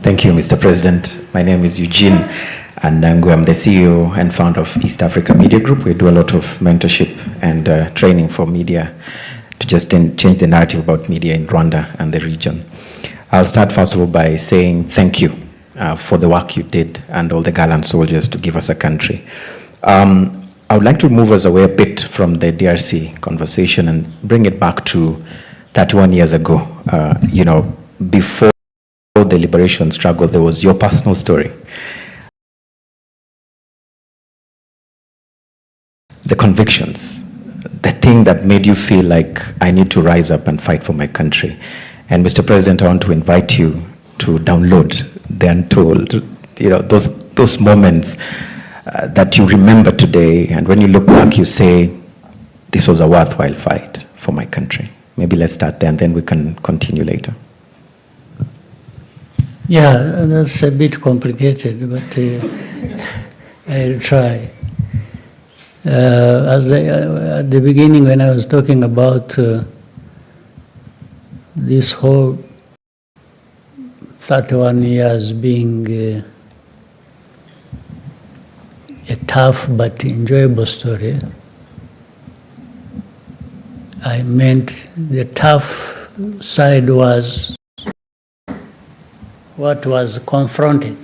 Speaker 7: Thank you, Mr. President. My name is Eugene Anangwe. I'm the CEO and founder of East Africa Media Group. We do a lot of mentorship and training for media to just change the narrative about media in Rwanda and the region. I'll start first of all by saying thank you for the work you did and all the gallant soldiers to give us a country. I would like to move us away a bit from the DRC conversation and bring it back to 31 years ago. You know, before the liberation struggle, there was your personal story. The convictions, the thing that made you feel like I need to rise up and fight for my country. And Mr. President, I want to invite you to download the Untold, you know, those moments that you remember today, and when you look back, you say, this was a worthwhile fight for my country. Maybe let's start there, and then we can continue later.
Speaker 1: yeah, that's a bit complicated, but I'll try. At the beginning, when I was talking about this whole 31 years being a tough but enjoyable story, I meant the tough side was what was confronted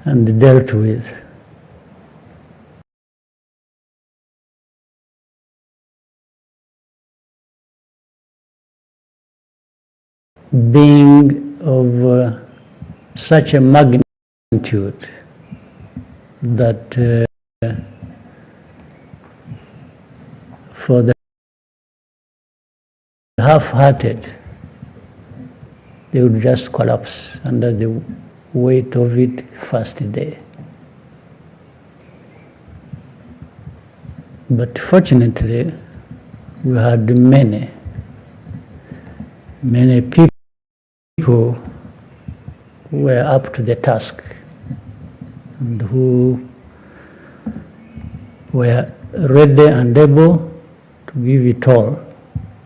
Speaker 1: and dealt with. Being of such a magnitude that for the half-hearted, they would just collapse under the weight of it first day. But fortunately, we had many people who were up to the task and who were ready and able to give it all,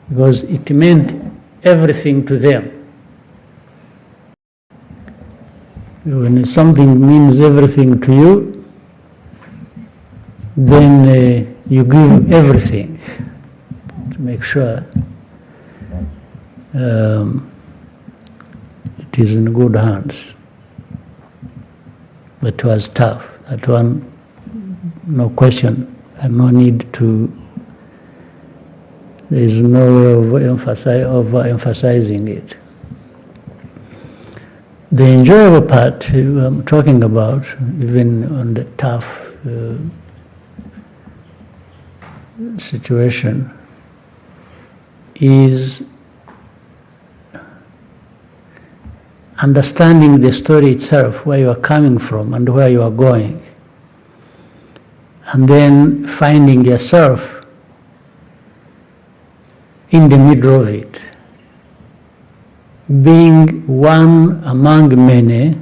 Speaker 1: because it meant everything to them. When something means everything to you, then you give everything to make sure it is in good hands. But it was tough. That one, no question, and no need to. There is no way of emphasizing it. The enjoyable part I'm talking about, even on the tough situation, is understanding the story itself, where you are coming from and where you are going, and then finding yourself in the middle of it, being one among many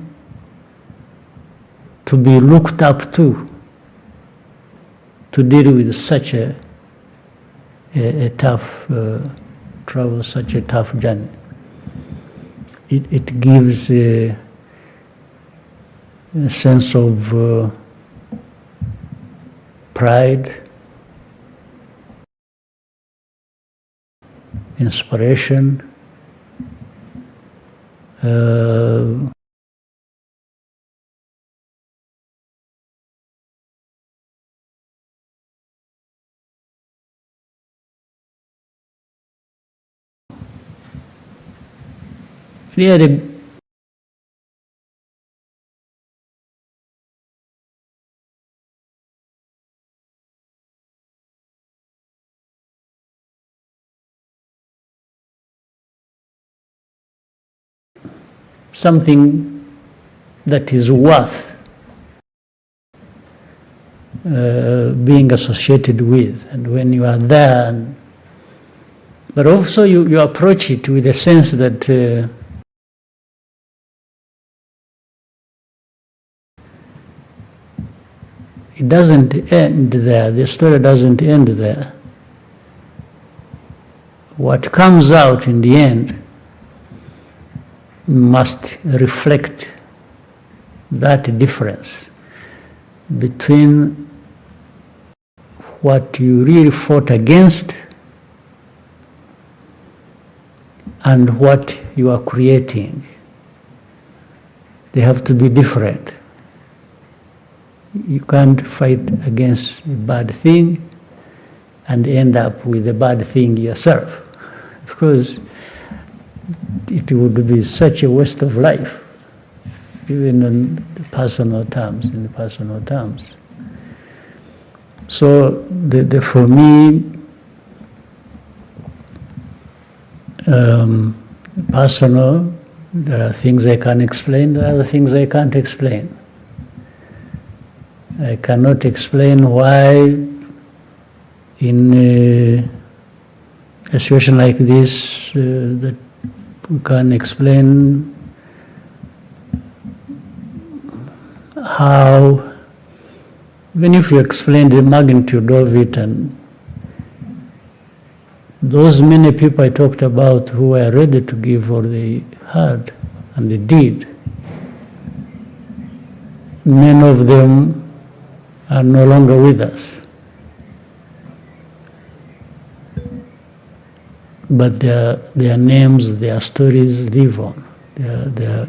Speaker 1: to be looked up to deal with such a tough travel, such a tough journey. It gives a sense of pride, inspiration, really something that is worth being associated with. And when you are there, but also you approach it with a sense that it doesn't end there. The story doesn't end there. What comes out in the end must reflect that difference between what you really fought against and what you are creating. They have to be different. You can't fight against a bad thing and end up with a bad thing yourself, because it would be such a waste of life, even in personal terms. So for me, personal, there are things I can explain, there are other things I can't explain. I cannot explain why in a situation like this that we can explain how, even if you explain the magnitude of it, and those many people I talked about who were ready to give all they had, and they did, many of them are no longer with us. But their names, their stories live on. They are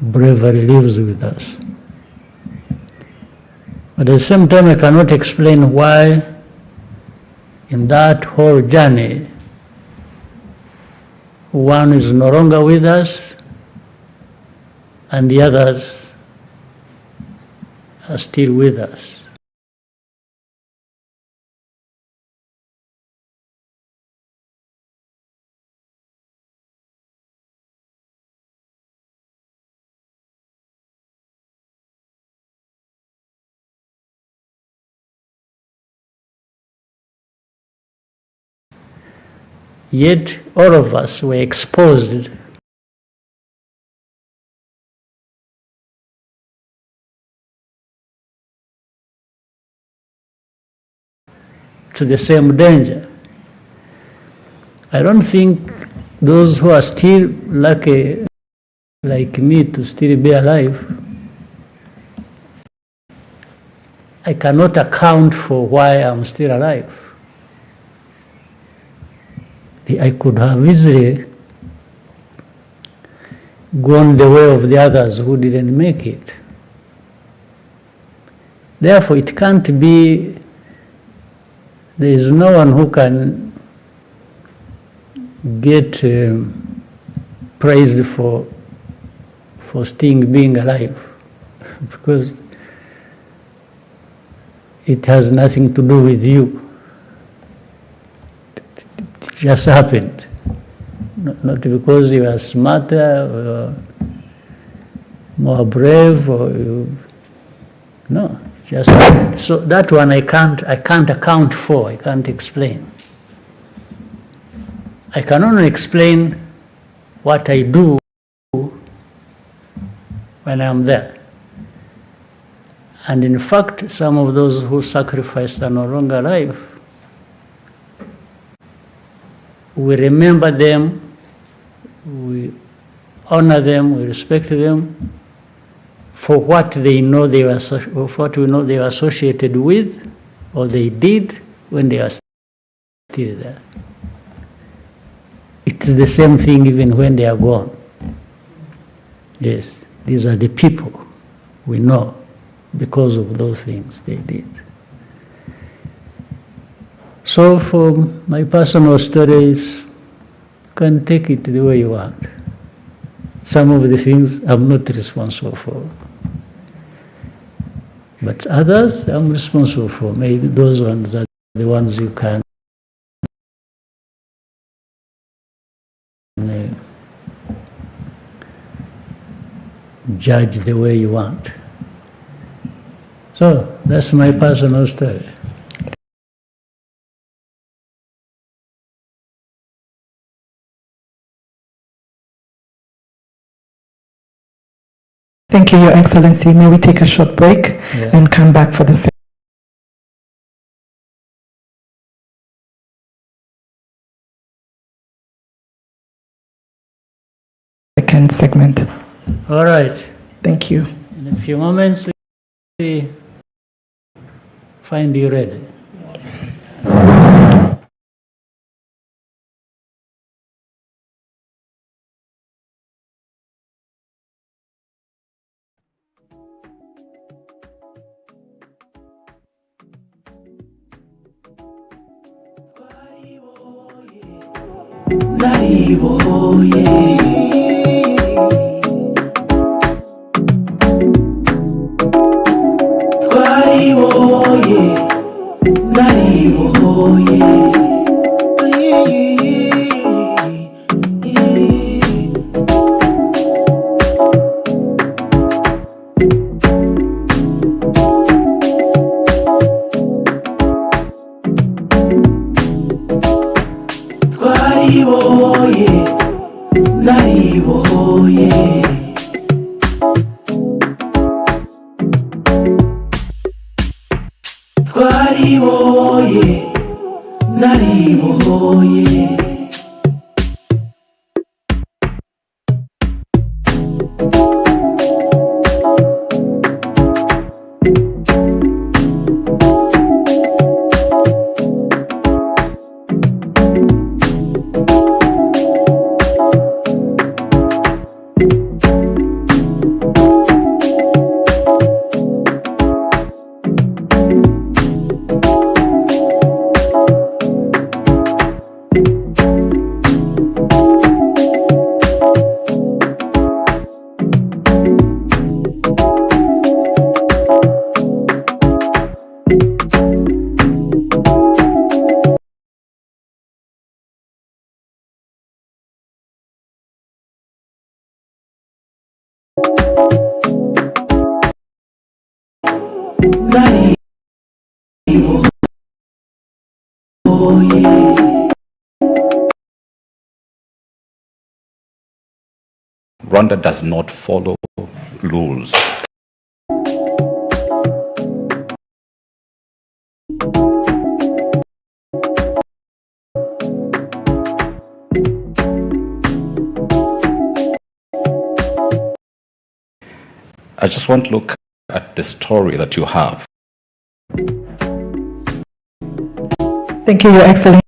Speaker 1: bravery lives with us. But at the same time, I cannot explain why in that whole journey, one is no longer with us and the others are still with us. Yet all of us were exposed to the same danger. I don't think those who are still lucky, like me, to still be alive, I cannot account for why I'm still alive. I could have easily gone the way of the others who didn't make it. Therefore, it can't be, there is no one who can get praised for still being alive, because it has nothing to do with you. It just happened. Not because you are smarter or more brave or you, no, just happened. So that one I can't account for, I can't explain. I can only explain what I do when I'm there. And in fact, some of those who sacrificed are no longer alive. We remember them, we honor them, we respect them for what they know they were, what we know they were associated with, or they did when they are still there. It is the same thing even when they are gone. Yes, these are the people we know because of those things they did. So for my personal stories, you can take it the way you want. Some of the things I'm not responsible for. But others I'm responsible for. Maybe those ones are the ones you can judge the way you want. So that's my personal story.
Speaker 2: Thank you, Your Excellency. May we take a short break and come back for the second segment.
Speaker 1: All right.
Speaker 2: Thank you.
Speaker 1: In a few moments, we find you ready.
Speaker 8: Rwanda does not follow rules. I just want to look at the story that you have.
Speaker 2: Thank you, Your Excellency,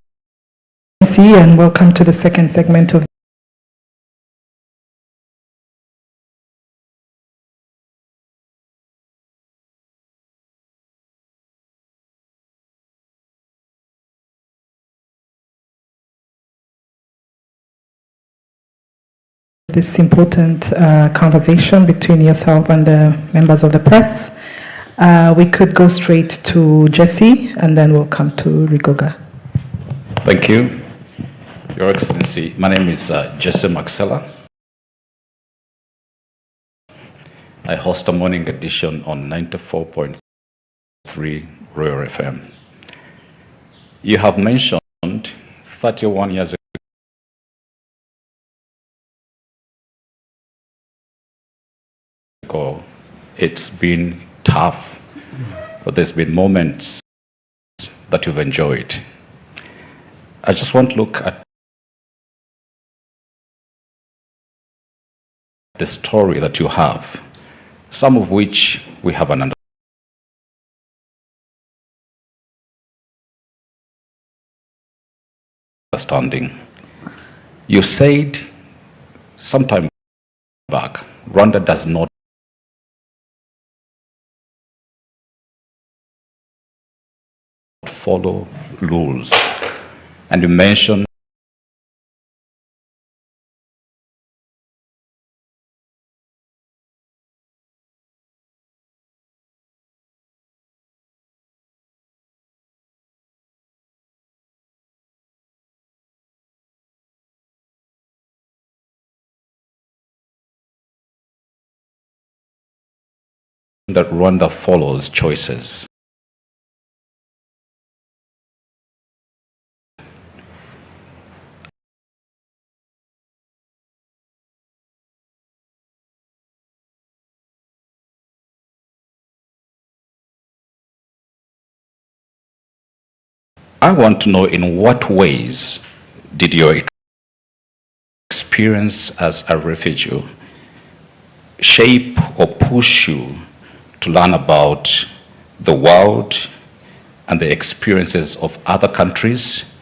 Speaker 2: and welcome to the second segment of this important conversation between yourself and the members of the press. We could go straight to Jesse, and then we'll come to Rigoga.
Speaker 8: Thank you, Your Excellency. My name is Jesse Maxella. I host a morning edition on 94.3 Royal FM. You have mentioned 31 years ago, it's been tough, but there's been moments that you've enjoyed. I just want to look at the story that you have, some of which we have an understanding. You said sometime back, Rwanda does not follow rules. And you mentioned that Rwanda follows choices. I want to know, in what ways did your experience as a refugee shape or push you to learn about the world and the experiences of other countries?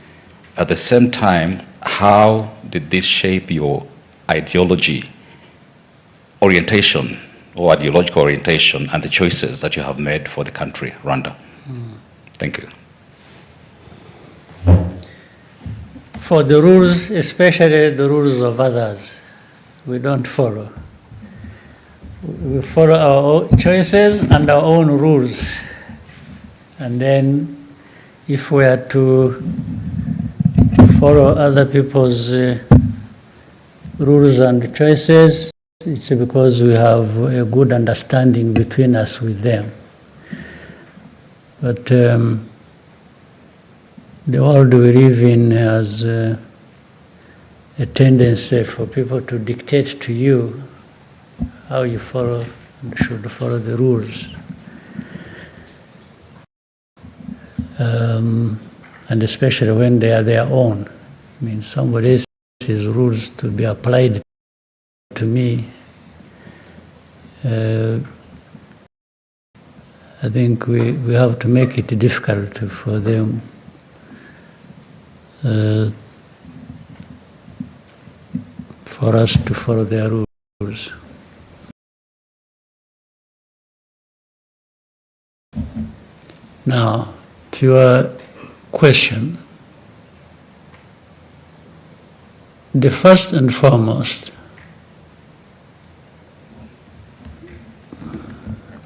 Speaker 8: At the same time, how did this shape your ideology, orientation, or ideological orientation, and the choices that you have made for the country, Rwanda? Thank you.
Speaker 1: For the rules, especially the rules of others, we don't follow. We follow our own choices and our own rules. And then if we are to follow other people's rules and choices, it's because we have a good understanding between us with them. But the world we live in has a tendency for people to dictate to you how you should follow the rules. And especially when they are their own. I mean, somebody else's rules to be applied to me. I think we have to make it difficult for them for us to follow their rules. Now, to your question, the first and foremost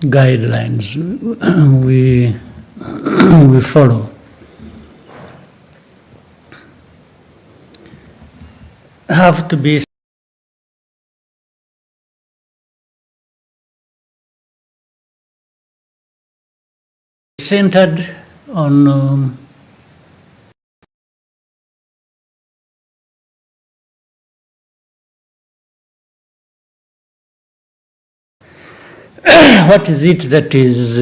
Speaker 1: guidelines we follow have to be centered on what is it that is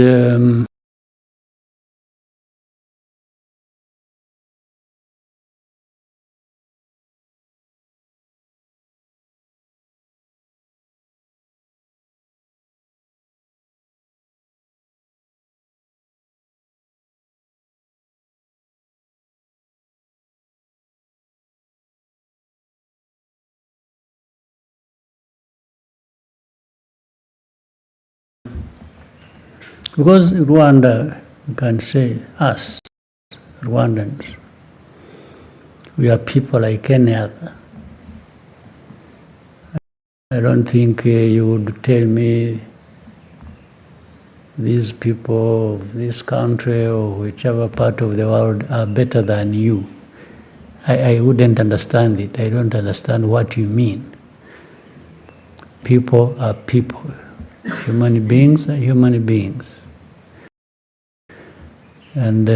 Speaker 1: because Rwanda, you can say us, Rwandans, we are people like any other. I don't think you would tell me these people of this country or whichever part of the world are better than you. I wouldn't understand it. I don't understand what you mean. People are people. Human beings are human beings. And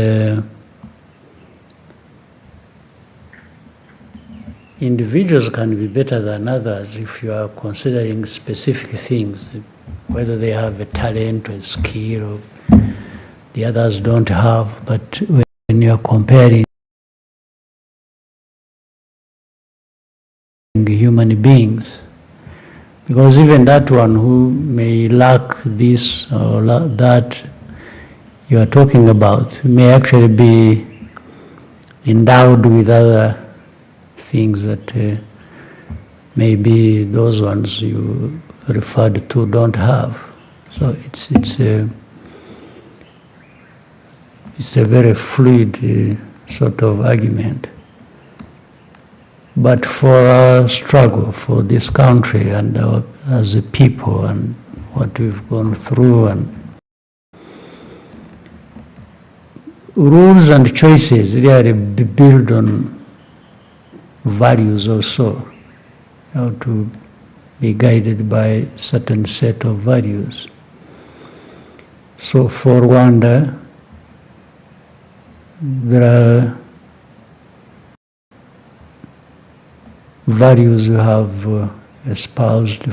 Speaker 1: individuals can be better than others if you are considering specific things, whether they have a talent or a skill or the others don't have. But when you are comparing human beings, because even that one who may lack this or that you are talking about may actually be endowed with other things that maybe those ones you referred to don't have. So it's a very fluid sort of argument. But for our struggle for this country and as a people and what we've gone through, and rules and choices really build on values also. You know, to be guided by certain set of values. So for Rwanda, there are values you have espoused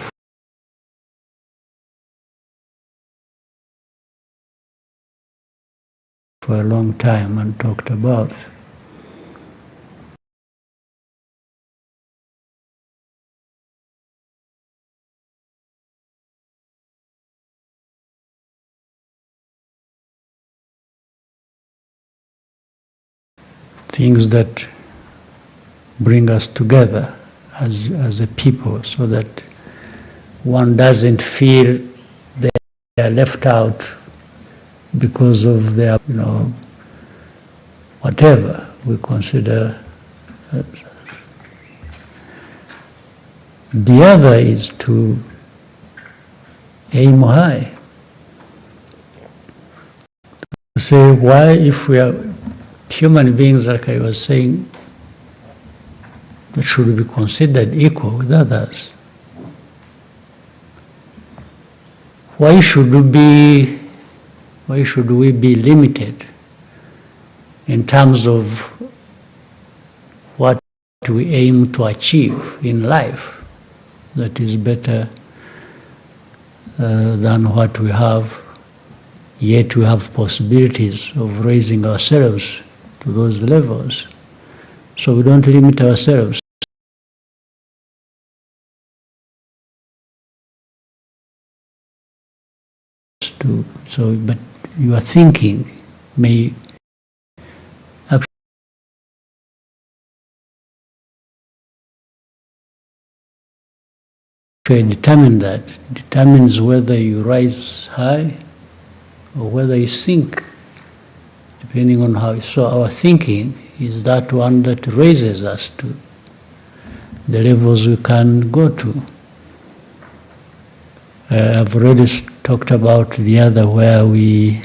Speaker 1: for a long time and talked about. Things that bring us together as a people, so that one doesn't feel they are left out because of their, whatever we consider. The other is to aim high. To say, why, if we are human beings, like I was saying, that should be considered equal with others, why should we be limited in terms of what we aim to achieve in life that is better than what we have, yet we have possibilities of raising ourselves to those levels. So we don't limit ourselves. But your thinking may actually determine that. It determines whether you rise high or whether you sink, depending on how. So our thinking is that one that raises us to the levels we can go to. I've already talked about the other, where we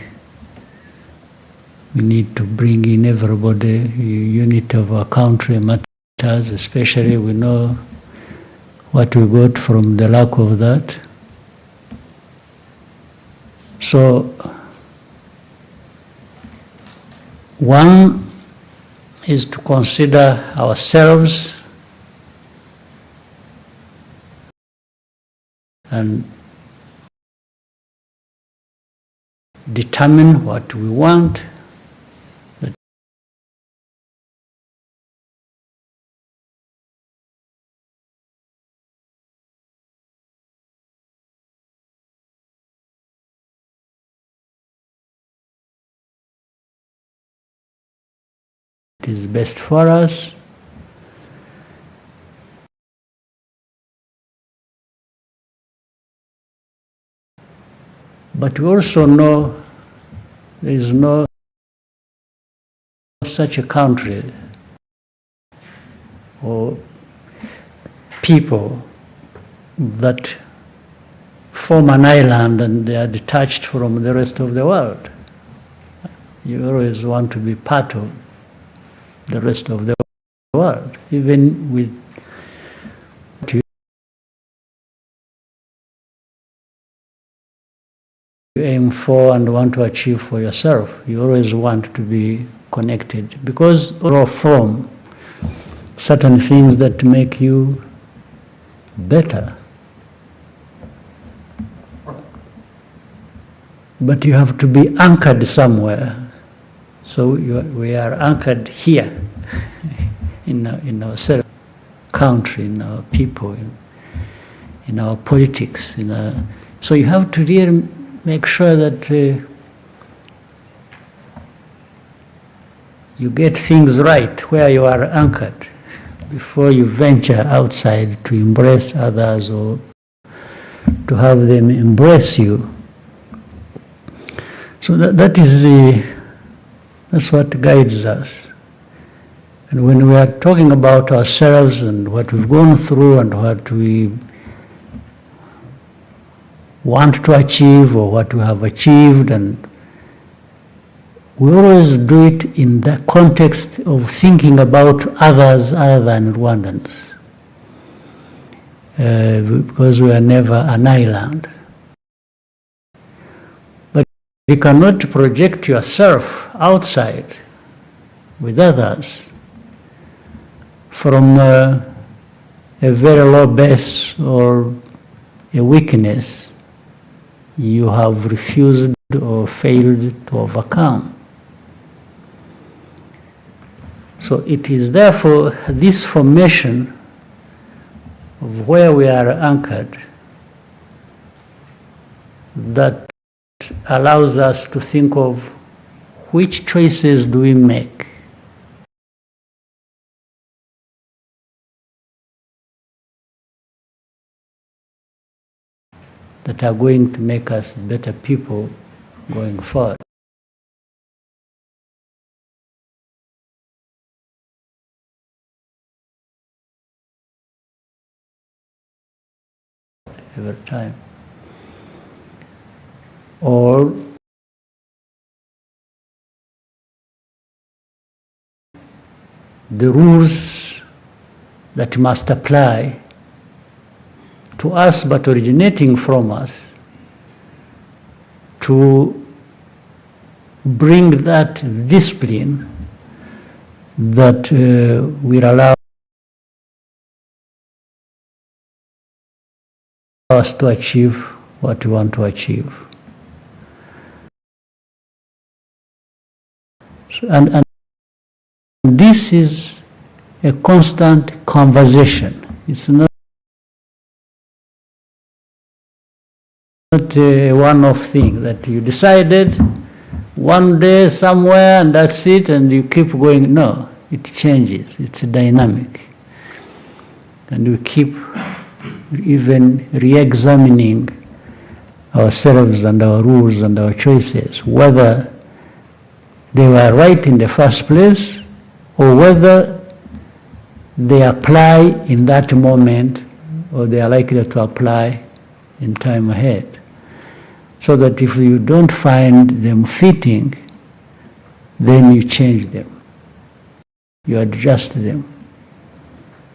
Speaker 1: need to bring in everybody. Unity of our country matters, especially we know what we got from the lack of that. So One is to consider ourselves and determine what we want. It is best for us. But we also know there is no such a country or people that form an island and they are detached from the rest of the world. You always want to be part of the rest of the world, even with what you aim for and want to achieve for yourself. You always want to be connected because or from certain things that make you better. But you have to be anchored somewhere. So we are anchored here in our self country, in our people, in our politics. So you have to really make sure that you get things right where you are anchored before you venture outside to embrace others or to have them embrace you. So that's what guides us. And when we are talking about ourselves and what we've gone through and what we want to achieve or what we have achieved, and we always do it in the context of thinking about others other than Rwandans, because we are never an island. But you cannot project yourself outside with others from a very low base or a weakness you have refused or failed to overcome. So it is therefore this formation of where we are anchored that allows us to think of which choices do we make that are going to make us better people going forward. Every time. Or the rules that must apply to us but originating from us to bring that discipline that will allow us to achieve what we want to achieve. So, and this is a constant conversation. It's not a one-off thing that you decided one day somewhere and that's it and you keep going. No, it changes. It's dynamic. And we keep even re-examining ourselves and our rules and our choices, whether they were right in the first place or whether they apply in that moment or they are likely to apply in time ahead. So that if you don't find them fitting, then you change them. You adjust them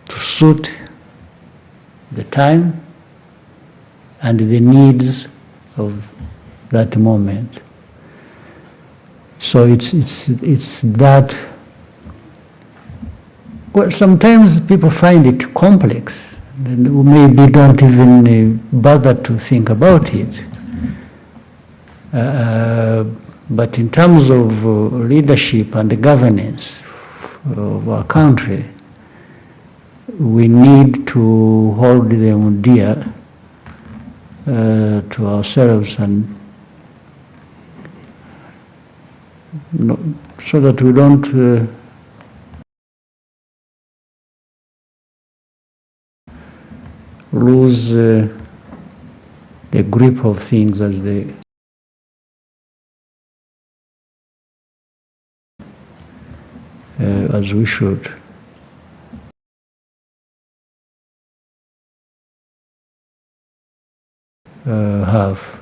Speaker 1: to suit the time and the needs of that moment. So it's that. Well, sometimes people find it complex, and maybe don't even bother to think about it. But in terms of leadership and the governance of our country, we need to hold them dear to ourselves, and so that we don't lose the grip of things as they as we should.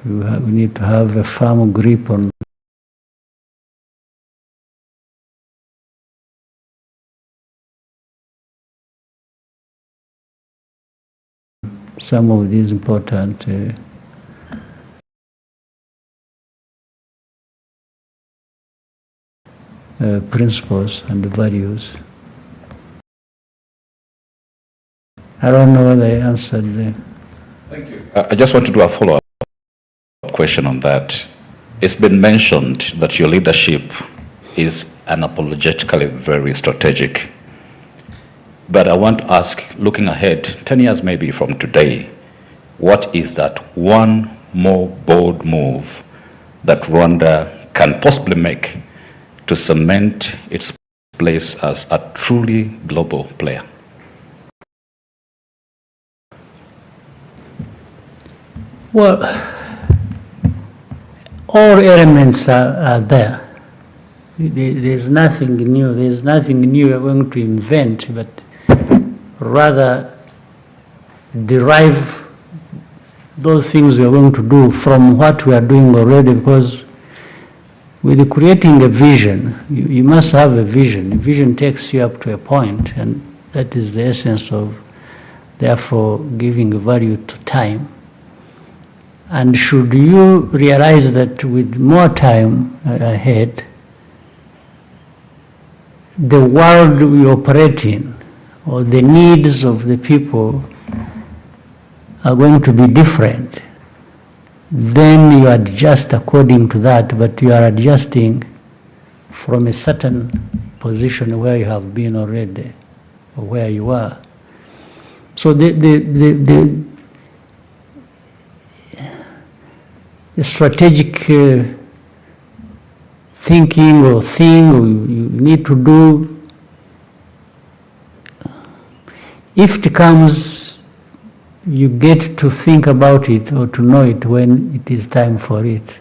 Speaker 1: We need to have a firm grip on some of these important principles and values. I don't know whether I answered the...
Speaker 8: Thank you. I just want to do a follow-up question on that. It's been mentioned that your leadership is unapologetically very strategic. But I want to ask, looking ahead, 10 years maybe from today, what is that one more bold move that Rwanda can possibly make to cement its place as a truly global player?
Speaker 1: Well, all elements are there. There's nothing new. There's nothing new we're going to invent, but rather derive those things we're going to do from what we are doing already, because with creating a vision, you must have a vision. A vision takes you up to a point, and that is the essence of, therefore, giving value to time. And should you realize that with more time ahead, the world we operate in, or the needs of the people, are going to be different, then you adjust according to that, but you are adjusting from a certain position where you have been already, or where you are. So the strategic thinking or thing you need to do, if it comes, you get to think about it or to know it when it is time for it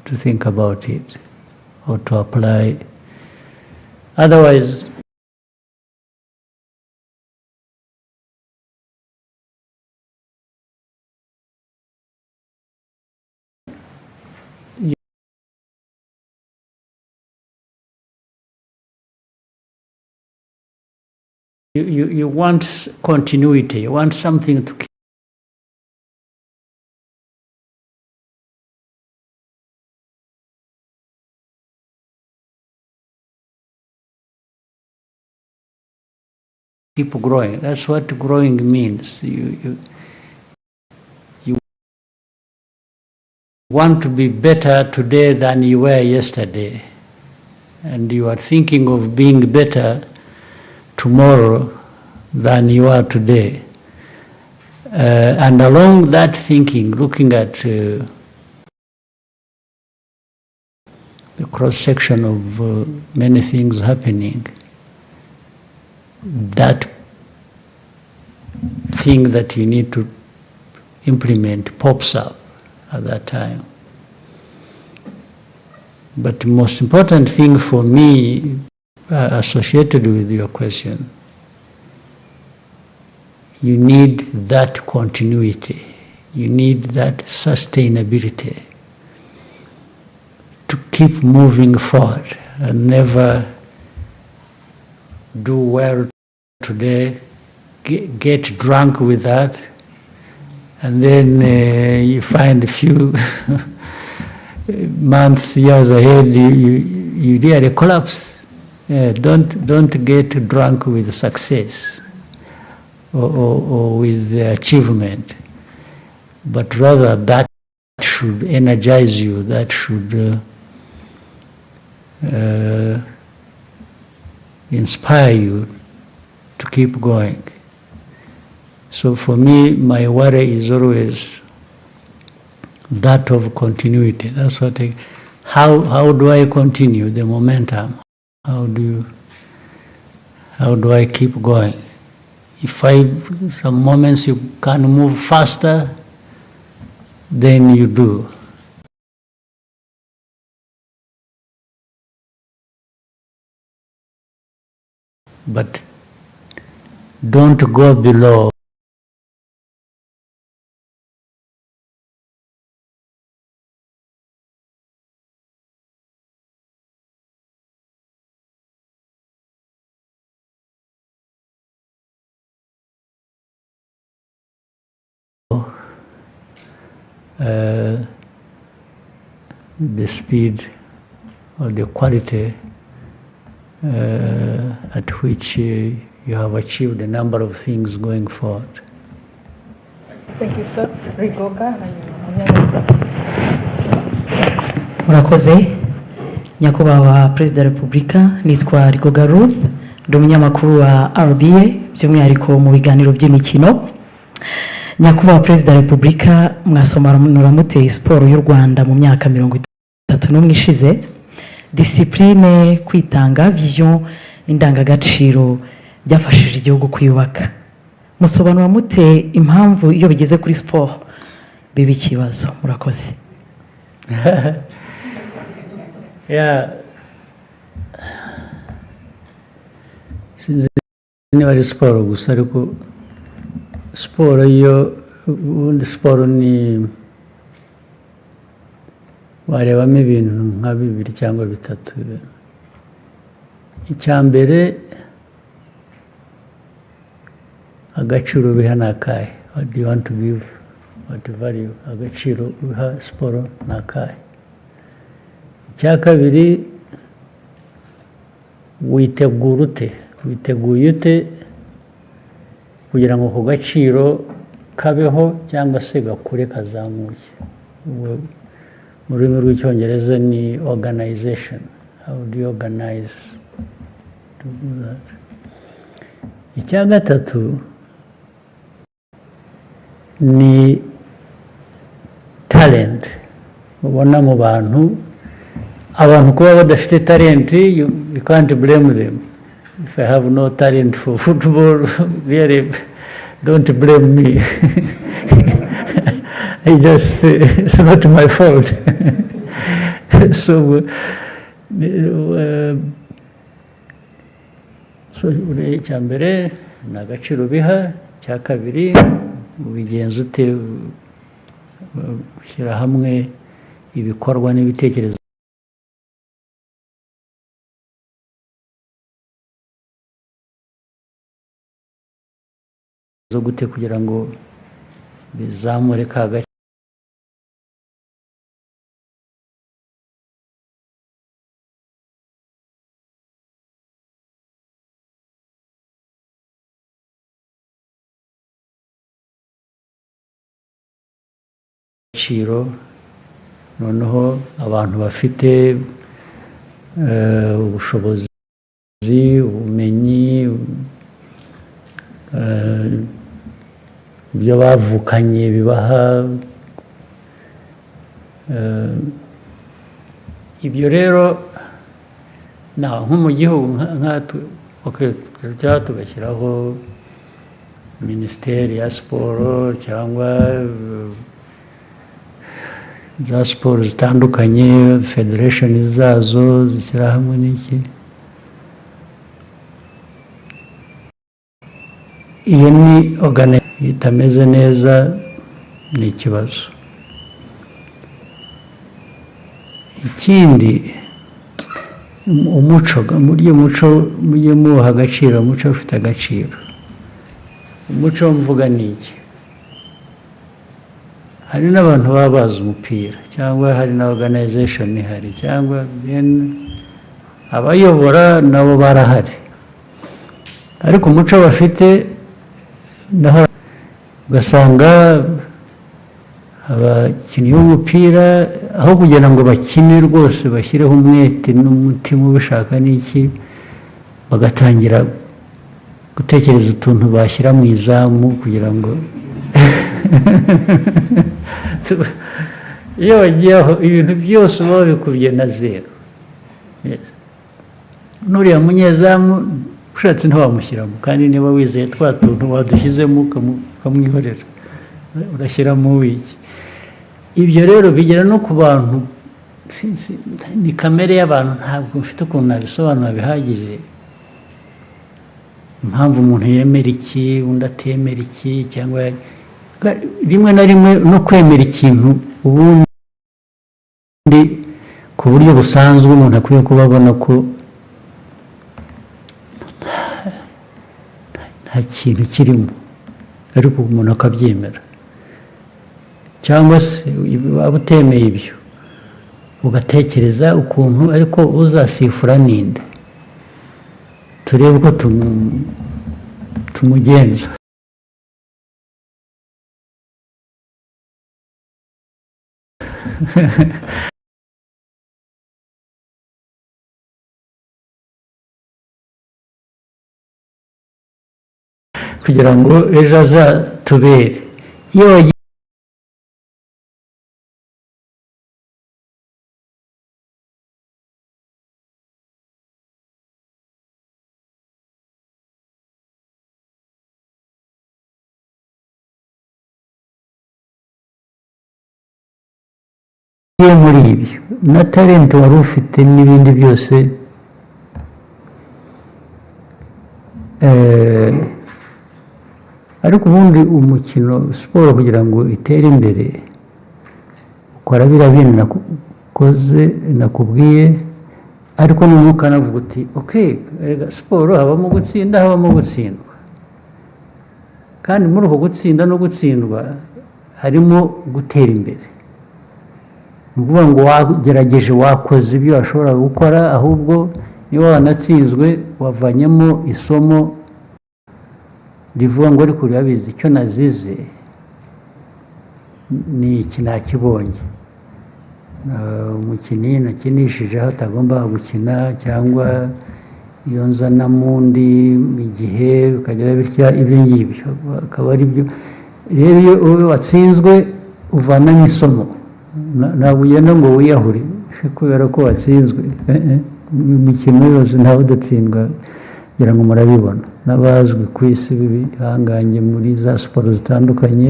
Speaker 1: to think about it or to apply. Otherwise, you want continuity, you want something to keep growing. That's what growing means. You want to be better today than you were yesterday, and you are thinking of being better tomorrow than you are today. And along that thinking, looking at the cross-section of many things happening, that thing that you need to implement pops up at that time. But the most important thing for me, associated with your question, you need that continuity, you need that sustainability to keep moving forward and never do well today, get drunk with that, and then you find a few months, years ahead, you really collapse. Don't get drunk with success or with the achievement, but rather that should energize you, that should inspire you to keep going. So for me, my worry is always that of continuity. That's what how do I continue the momentum? How do I keep going? If some moments you can move faster, then you do. But don't go below the speed or the quality at which you have achieved a number of things going forward.
Speaker 2: Thank you, sir. Rigoga.
Speaker 3: Murakoze, nyakubahwa Perezida wa Repubulika, nitwa Rigoga Ruth, ndi umunyamakuru wa RBA, by'umwihariko mu biganiro by'imikino. Nyakubahwa Perezida wa Repubulika, mwasobanura mute siporo y'u Rwanda mu myaka 31 ishize, discipline, kwitanga, vision, indangagaciro byafashije igihugu kwiyubaka. Musobanura mute impamvu iyo bigeze kuri sport biba ikibazo? Murakoze.
Speaker 1: Yeah. Sinzi niba ari siporo gusa, ariko siporo ubundi siporo ni warebamo ibintu nka 2 cyangwa 3. Icya mbere, agaciro biha n'akahe. What do you want to give? What value? Agaciro biha siporo n'akahe. Icya kabiri, witegura ute? Witeguye ute kugira ngo ako gaciro kabeho cyangwa se gakure kazamuke? Mu rurimi rw'icyongereza ni organization. How do you organize to do that? Icya gatatu ni talent. Ubona mu bantu kuba badafite talent, you can't blame them. If I have no talent for football, really, don't blame me. It's not my fault. So icya mbere ni agaciro biha. Icya kabiri, ubigenza ute? Ushyira hamwe ibikorwa n'ibitekerezo zo gute kugira ngo bizamure ka gaciro. Noneho abantu bafite ubushobozi, ubumenyi, ibyo bavukanye bibaha, ibyo rero nko mu gihugu tugashyiraho minisiteri ya siporo cyangwa za siporo zitandukanye, federation zazo zishyira hamwe n'iki. Iyo ni itameze neza, ni ikibazo. Ikindi, umuco mujye muha agaciro. Umuco ufite agaciro. Umuco mvuga ni iki? Hari n'abantu baba bazi umupira, cyangwa hari na organization ihari, cyangwa abayobora nabo barahari ariko umuco bafite naho ugasanga abakinnyi b'umupira aho kugira ngo bakine rwose bashyireho umwete n'umutima ubishaka n'iki bagatangira gutekereza utuntu bashyira mu izamu kugira ngo iyo bagiye aho ibintu byose uba wabikubye na zero n'uriya munyezamu ushatse ntiwamushyiramo kandi niba wizeye twa tuntu wadushyizemo ukamwihorera urashyiramo wiki ibyo rero bigera no ku bantu ni kamere y'abantu ntabwo mfite ukuntu nabisobanura bihagije impamvu umuntu yemera iki undi atemera iki cyangwa rimwe na rimwe no kwemera ikintu ubundi ku buryo busanzwe umuntu akwiye kuba abona ko nta kintu kirimo ariko umuntu akabyemera cyangwa se waba utemeye ibyo ugatekereza ukuntu ariko uzasifura ninde turebe uko tumugenza kugira ngo ejo azatubere iyo wagiye muri ibyo na talent wari ufite n'ibindi byose ariko ubundi umukino siporo kugira ngo itere imbere ukora biriya bintu nakoze nakubwiye ariko noneho ukanavuga uti okay siporo habamo gutsinda habamo gutsindwa kandi muri uko gutsinda no gutsindwa harimo gutera imbere ni ukuvuga ngo wagerageje wakoze ibyo washobora gukora ahubwo niba wanatsinzwe wavanyemo isomo rivuga ngo ariko urabizi icyo nazize ni iki nakibonye umukinnyi nakinishije aho atagomba gukina cyangwa iyo nzanamo undi igihe bikagira bitya ibyo ngibyo akaba ari byo rero iyo watsinzwe uvanamo isomo ntabwo ugenda ngo wiyahure kubera ko watsinzwe imikino yose ntawe udatsindwa kugira ngo murabibona n'abazwi ku isi bihanganye muri za siporo zitandukanye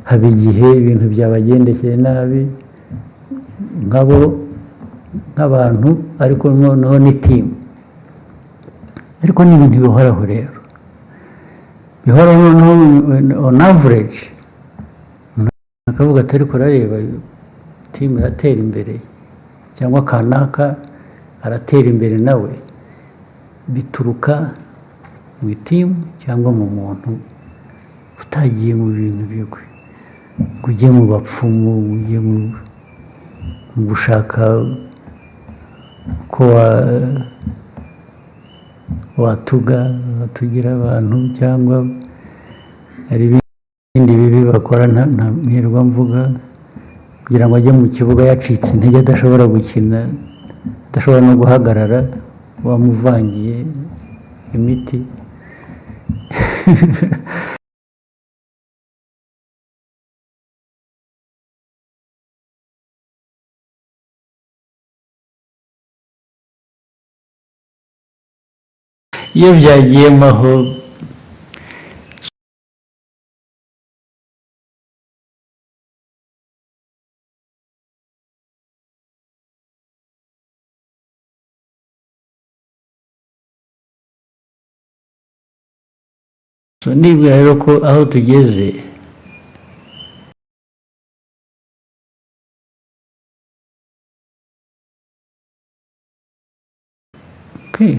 Speaker 1: haba igihe ibintu byabagendekeye nabi nk'abo nk'abantu ariko noneho ni timu ariko ni ibintu bihoraho rero bihoraho noneho on average akavuga ati ariko urareba timu iratera imbere cyangwa kanaka aratera imbere nawe bituruka mu itimu cyangwa mu muntu utagiye mu bintu bigwe ngo ujye mu bapfumu ujye mu gushaka ko watugira abantu cyangwa hari ibindi bibi bakora ntirwa mvuga kugira ngo ajye mu kibuga yacitse intege adashobora gukina adashobora no guhagarara wamuvangiye imiti iyo byagiyemo aho nibwira rero ko aho tugeze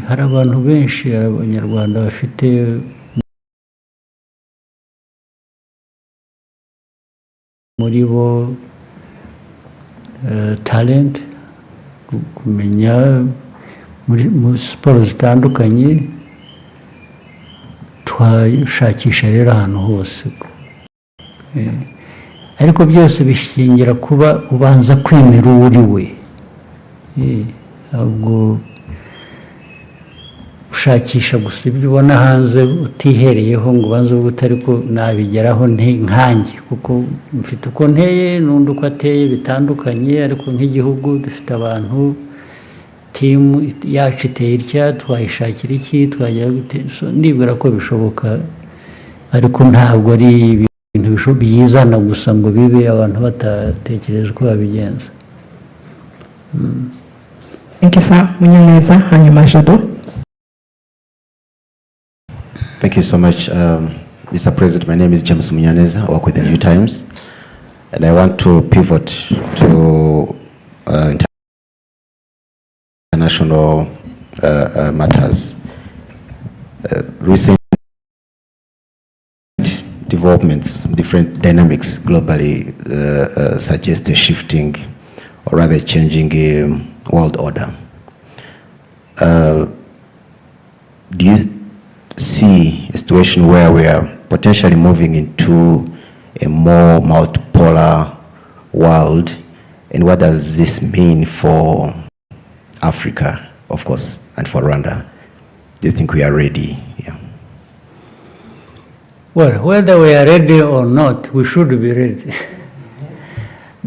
Speaker 1: hari abantu benshi abanyarwanda bafite muri bo talent kumenya muri siporo zitandukanye, twashakisha rero ahantu hose. Ariko byose bishingira kuba ubanza kwemera uwo uri we. Ntabwo ushakisha gusa ibyo ubona hanze utihereyeho ngo ubanze uvuge utari ko nabigeraho nkanjye, kuko mfite uko nteye n'undi uko ateye bitandukanye, ariko nk'igihugu dufite abantu, timu yacu iteye itya, twayishakira iki, twagera gute. Ndibwira ko bishoboka, ariko ntabwo ari ibintu byizana gusa ngo bibe abantu batatekereje uko babigenza.
Speaker 2: Thank you, sir. Munyaneza, hanyuma Jado.
Speaker 9: Thank you so much, Mr. President. My name is James Munyaneza. I work with the New Times, and I want to pivot to international matters. Recent developments, different dynamics globally suggest a shifting, or rather changing world order. Do you see a situation where we are potentially moving into a more multipolar world, and what does this mean for Africa, of course, and for Rwanda? Do you think we are ready? Yeah.
Speaker 1: Well, whether we are ready or not, we should be ready.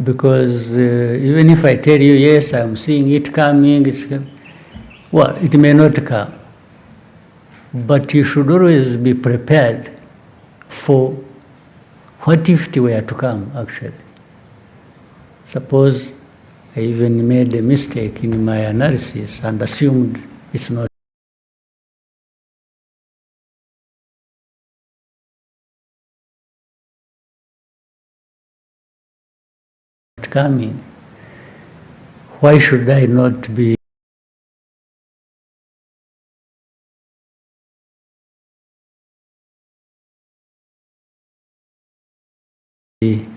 Speaker 1: Because even if I tell you, yes, I'm seeing it coming, well, it may not come. But you should always be prepared for what if it were to come, actually. Suppose I even made a mistake in my analysis and assumed it's not coming. Why should I not be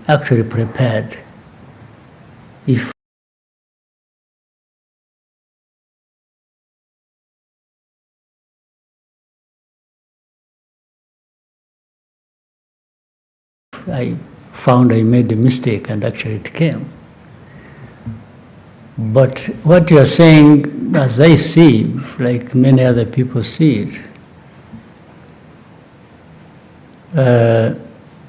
Speaker 1: actually prepared if I found I made a mistake and actually it came? But what you are saying, as I see, like many other people see it,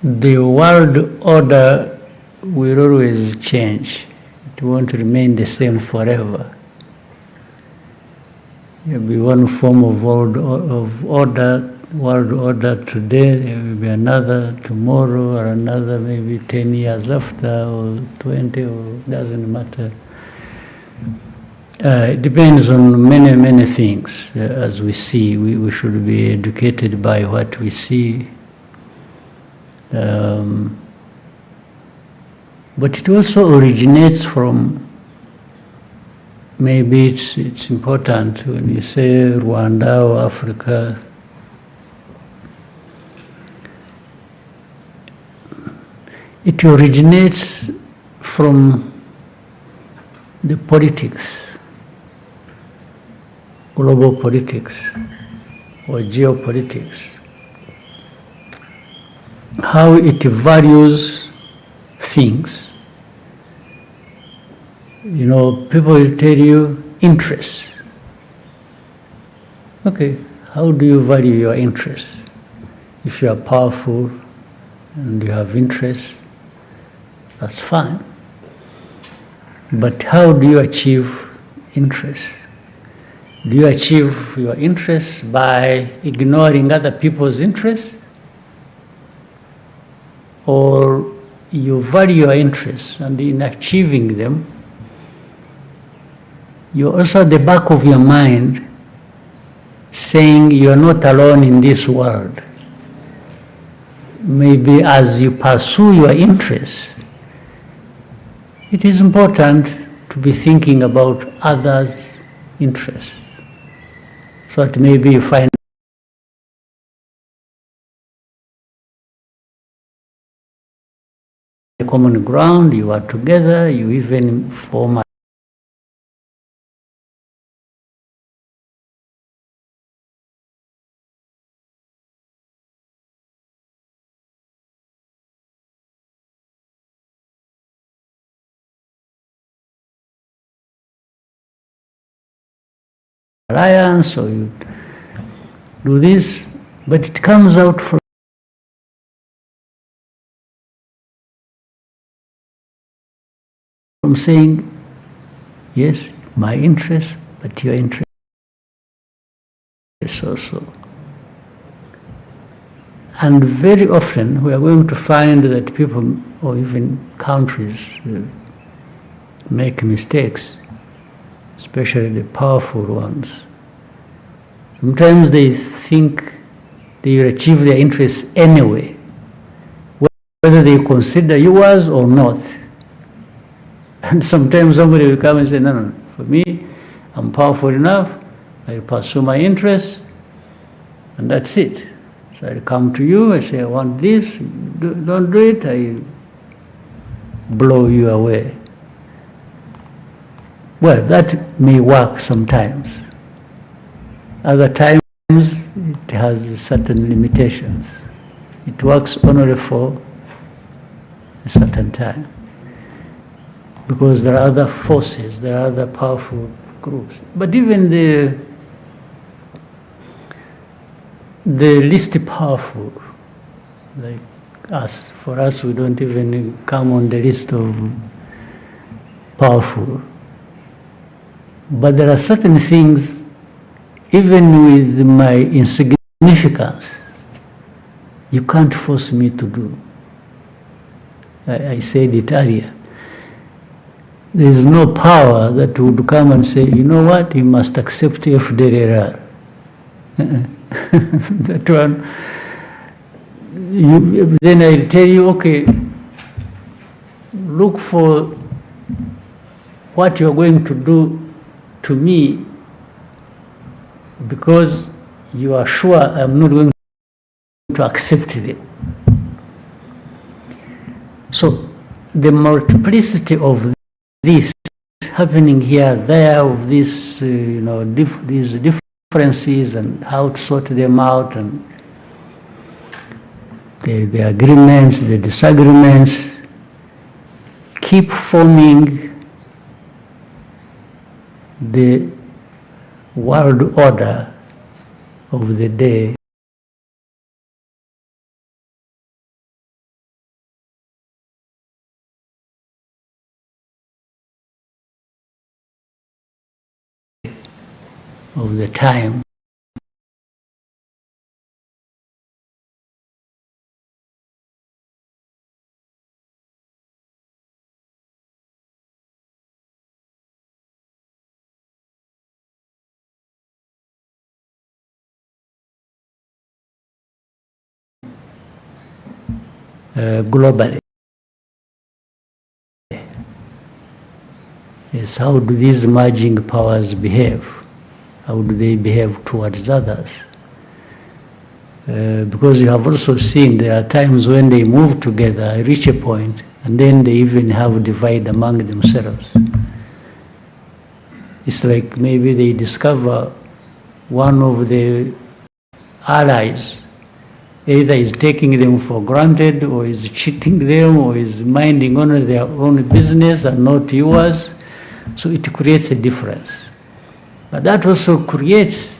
Speaker 1: the world order will always change. It won't remain the same forever. There will be one form of world order today, there will be another tomorrow, or another maybe 10 years after, or 20, or doesn't matter. It depends on many, many things. As we see, we should be educated by what we see. But it also originates from, maybe it's important when you say Rwanda or Africa, it originates from the politics, global politics or geopolitics, how it values things. You know, people will tell you interests. Okay, how do you value your interests? If you are powerful and you have interests, that's fine. But how do you achieve interests? Do you achieve your interests by ignoring other people's interests? Or you value your interests, and in achieving them, you're also at the back of your mind saying you're not alone in this world. Maybe as you pursue your interests, it is important to be thinking about others' interests. So that maybe you find a common ground, you are together, you even form alliance or you do this, but it comes out from saying, yes, my interest, but your interest also. And very often we are going to find that people or even countries make mistakes, especially the powerful ones. Sometimes they think they will achieve their interests anyway, whether they consider yours or not. And sometimes somebody will come and say, no, no, for me, I'm powerful enough, I pursue my interests, and that's it. So I come to you, I say, I want this, don't do it, I blow you away. Well, that may work sometimes. Other times, it has certain limitations. It works only for a certain time. Because there are other forces, there are other powerful groups. But even the least powerful, like us, for us, we don't even come on the list of powerful. But there are certain things, even with my insignificance, you can't force me to do. I said it earlier. There is no power that would come and say, you know what, you must accept FDLR. That one, then I tell you, okay, look for what you're going to do to me, because you are sure I'm not going to accept it. So the multiplicity of this happening here, there, of this, these differences and how to sort them out, and the agreements, the disagreements, keep forming the world order of the day. Of the time. Globally. Yes, how do these merging powers behave? How do they behave towards others? Because you have also seen there are times when they move together, reach a point, and then they even have a divide among themselves. It's like maybe they discover one of the allies either is taking them for granted, or is cheating them, or is minding only their own business and not yours. So it creates a difference. But that also creates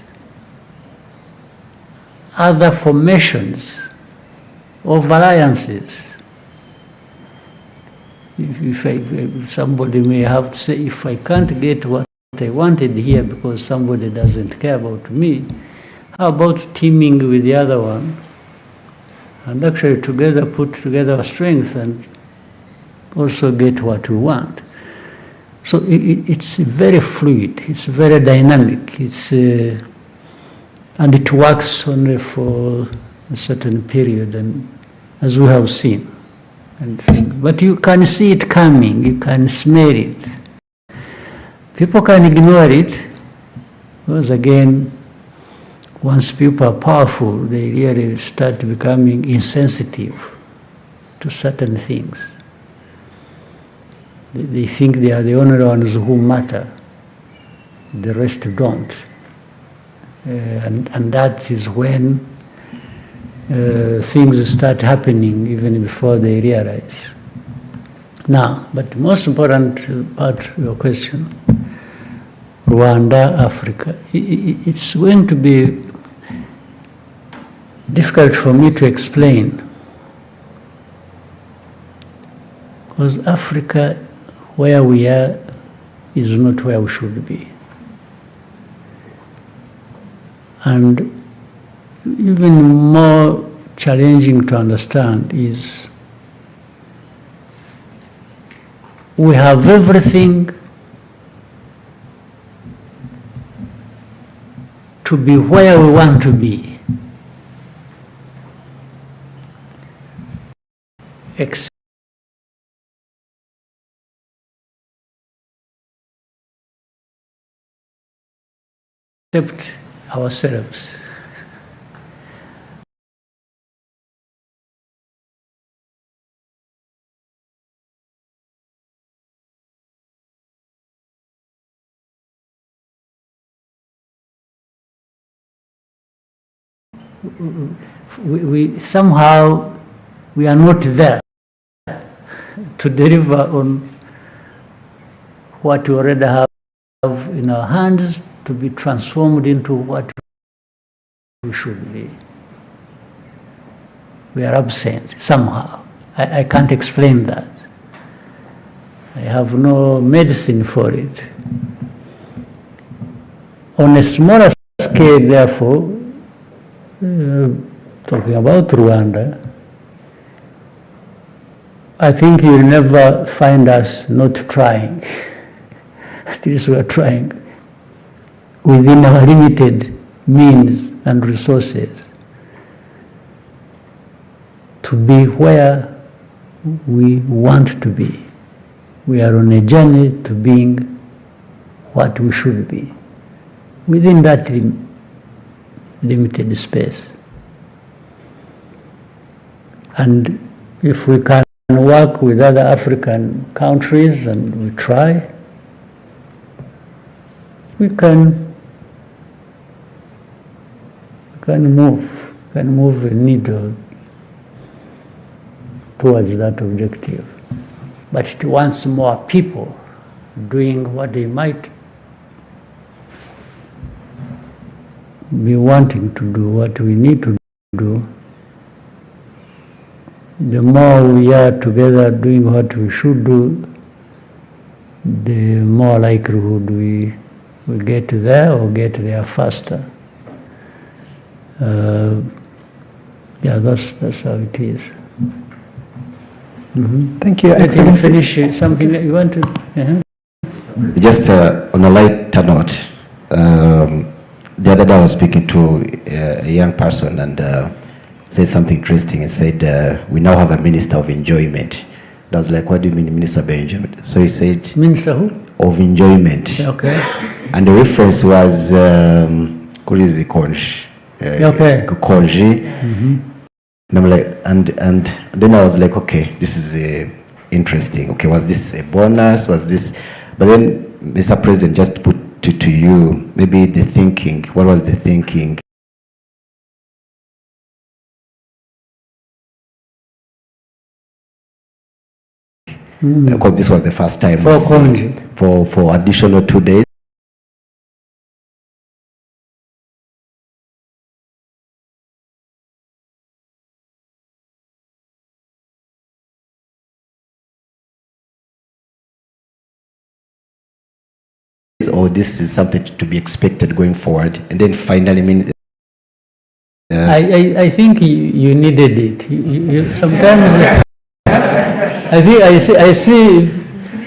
Speaker 1: other formations of alliances. If somebody may have to say, if I can't get what I wanted here because somebody doesn't care about me, how about teaming with the other one and actually together put together our strength and also get what we want? So it's very fluid, it's very dynamic, and it works only for a certain period, and as we have seen. But you can see it coming, you can smell it. People can ignore it, because again, once people are powerful, they really start becoming insensitive to certain things. They think they are the only ones who matter, the rest don't. And that is when things start happening even before they realize. Now, but the most important part of your question, Rwanda, Africa. It's going to be difficult for me to explain, because Africa, where we are, is not where we should be. And even more challenging to understand is we have everything to be where we want to be, except ourselves. We somehow we are not there to deliver on what we already have in our hands to be transformed into what we should be. We are absent somehow. I can't explain that. I have no medicine for it. On a smaller scale, therefore, talking about Rwanda, I think you'll never find us not trying. At least we are trying within our limited means and resources to be where we want to be. We are on a journey to being what we should be within that limited space. And if we can work with other African countries, and we try, we can move a needle towards that objective. But it wants more people doing what they might be wanting to do, what we need to do. The more we are together doing what we should do, the more likelihood we get there or get there faster. Yeah, that's how it is. Mm-hmm.
Speaker 2: Thank you,
Speaker 1: Can you
Speaker 2: Excellency.
Speaker 1: finish something that you want to?
Speaker 9: Just on a lighter note, the other day I was speaking to a young person and said something interesting. He said, we now have a minister of enjoyment. And I was like, what do you mean minister of enjoyment? So he said,
Speaker 1: Minister who?
Speaker 9: of enjoyment.
Speaker 1: Okay.
Speaker 9: And the reference was, Konji.
Speaker 1: Okay.
Speaker 9: Konji.
Speaker 1: Mm-hmm.
Speaker 9: And I'm like, and then I was like, okay, this is interesting. Okay, was this a bonus? Was this? But then, Mr. President, just put to you, maybe the thinking. What was the thinking? Because this was the first time for additional 2 days. Or this is something to be expected going forward, and then finally,
Speaker 1: I think you needed it. You sometimes I think I see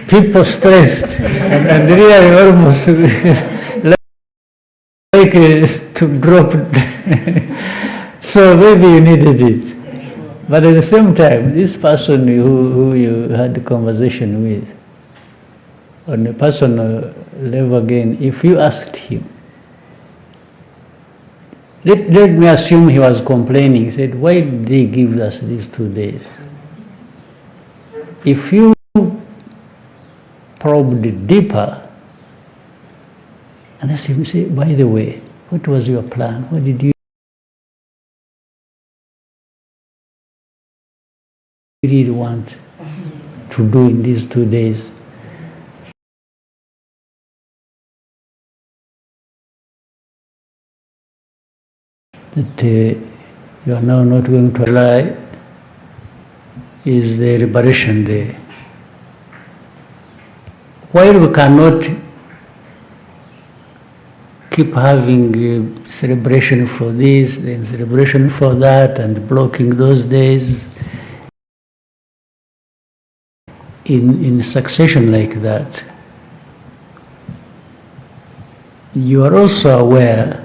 Speaker 1: people stressed and really almost like to drop. So maybe you needed it, but at the same time, this person who you had the conversation with, on a personal level again, if you asked him, let me assume he was complaining, he said, why did they give us these 2 days? If you probed deeper, and asked him, say, by the way, what was your plan? What did you really want to do in these 2 days? that you are now not going to July is the Liberation Day. While we cannot keep having celebration for this, then celebration for that, and blocking those days in succession like that, you are also aware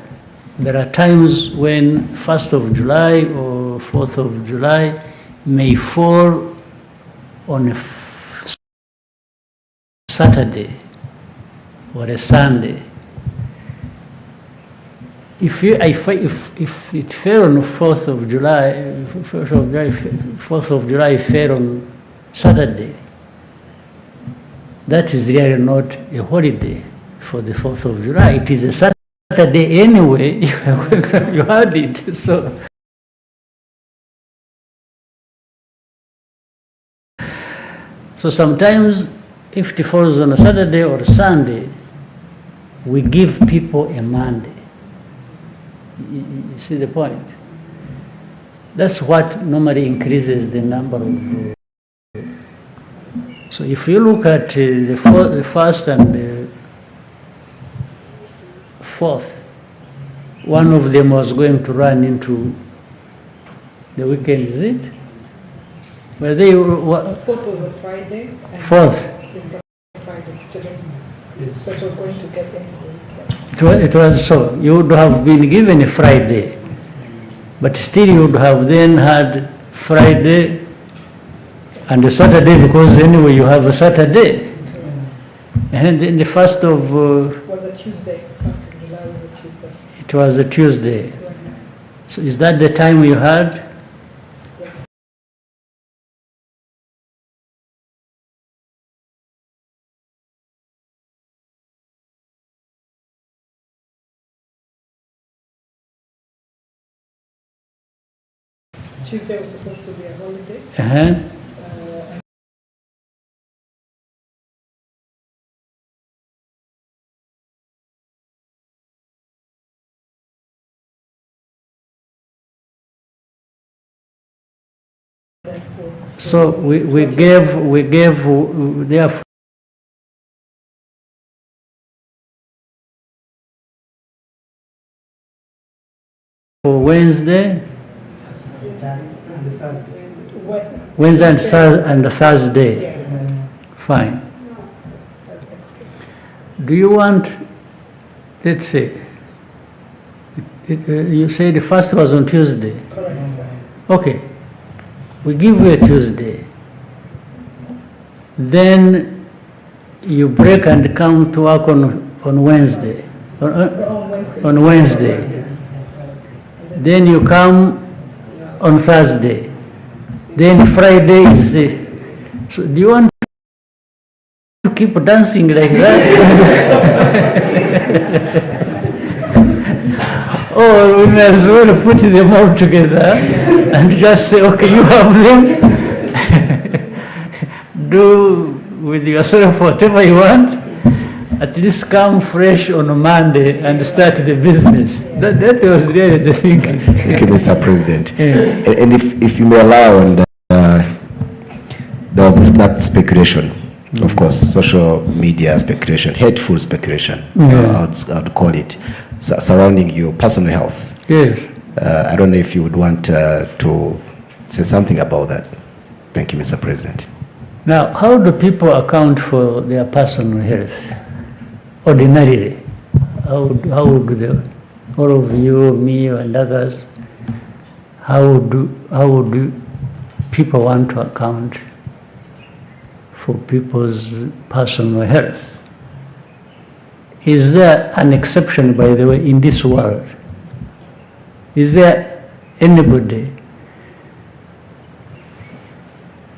Speaker 1: there are times when 1st of July or 4th of July may fall on a Saturday or a Sunday. If it fell on 4th of July, 4th of July fell on Saturday, that is really not a holiday for the 4th of July. It is a Saturday anyway, you had it. So sometimes if it falls on a Saturday or a Sunday, we give people a Monday. You see the point? That's what normally increases the number of. So if you look at the first and the fourth, one of them was going to run into the weekend, is it? Well, they
Speaker 2: Fourth was a Friday. And
Speaker 1: fourth.
Speaker 2: It's a Friday today. So it was going to get into the weekend.
Speaker 1: It was so. You would have been given a Friday, but still you would have then had Friday and a Saturday, because anyway you have a Saturday. And then the first of...
Speaker 2: was a Tuesday. 1st of July was a Tuesday.
Speaker 1: It was a Tuesday. So is that the time you had?
Speaker 2: Yes. Tuesday was supposed to be a holiday.
Speaker 1: Uh-huh. So we gave therefore for Wednesday, and Thursday. Fine. Do you want, let's say, you say the first was on Tuesday? Okay. We give you a Tuesday. Then you break and come to work on Wednesday. On Wednesday. Then you come on Thursday. Then Friday is... so do you want to keep dancing like that? Or we may as well put them all together and just say, okay, you have them. Do with yourself whatever you want. At least come fresh on a Monday and start the business. That was really the thinking.
Speaker 9: Thank you, Mr. President.
Speaker 1: Yeah.
Speaker 9: And if you may allow, and there was that speculation, of course, social media speculation, hateful speculation, I'd call it, surrounding your personal health.
Speaker 1: Yes.
Speaker 9: I don't know if you would want to say something about that. Thank you, Mr. President.
Speaker 1: Now, how do people account for their personal health? Ordinarily, how would they, all of you, me, and others, how would people want to account for people's personal health? Is there an exception, by the way, in this world? Is there anybody?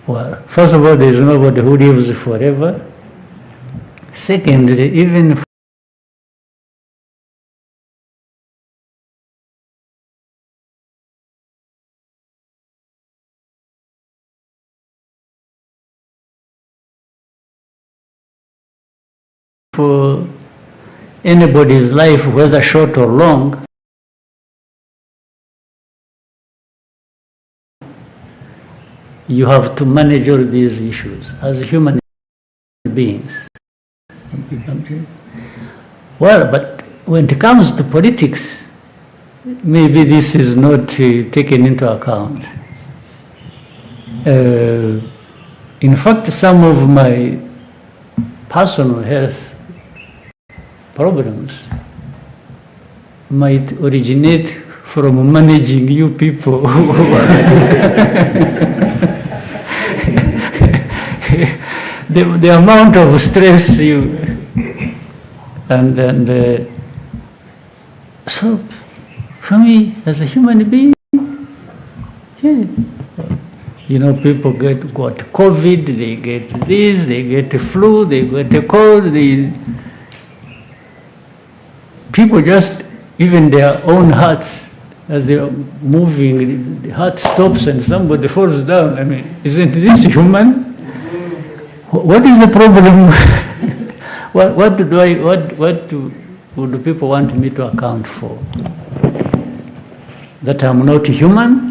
Speaker 1: Well, first of all, there is nobody who lives forever. Secondly, even for anybody's life, whether short or long, you have to manage all these issues as human beings. Well, but when it comes to politics, maybe this is not taken into account. In fact, some of my personal health problems might originate from managing you people. The amount of stress you and so for me as a human being, yeah, you know, people got COVID, they get this, they get the flu, they get the cold, people just, even their own hearts, as they are moving, the heart stops and somebody falls down. I mean, isn't this human? What is the problem? what do people want me to account for? That I'm not human?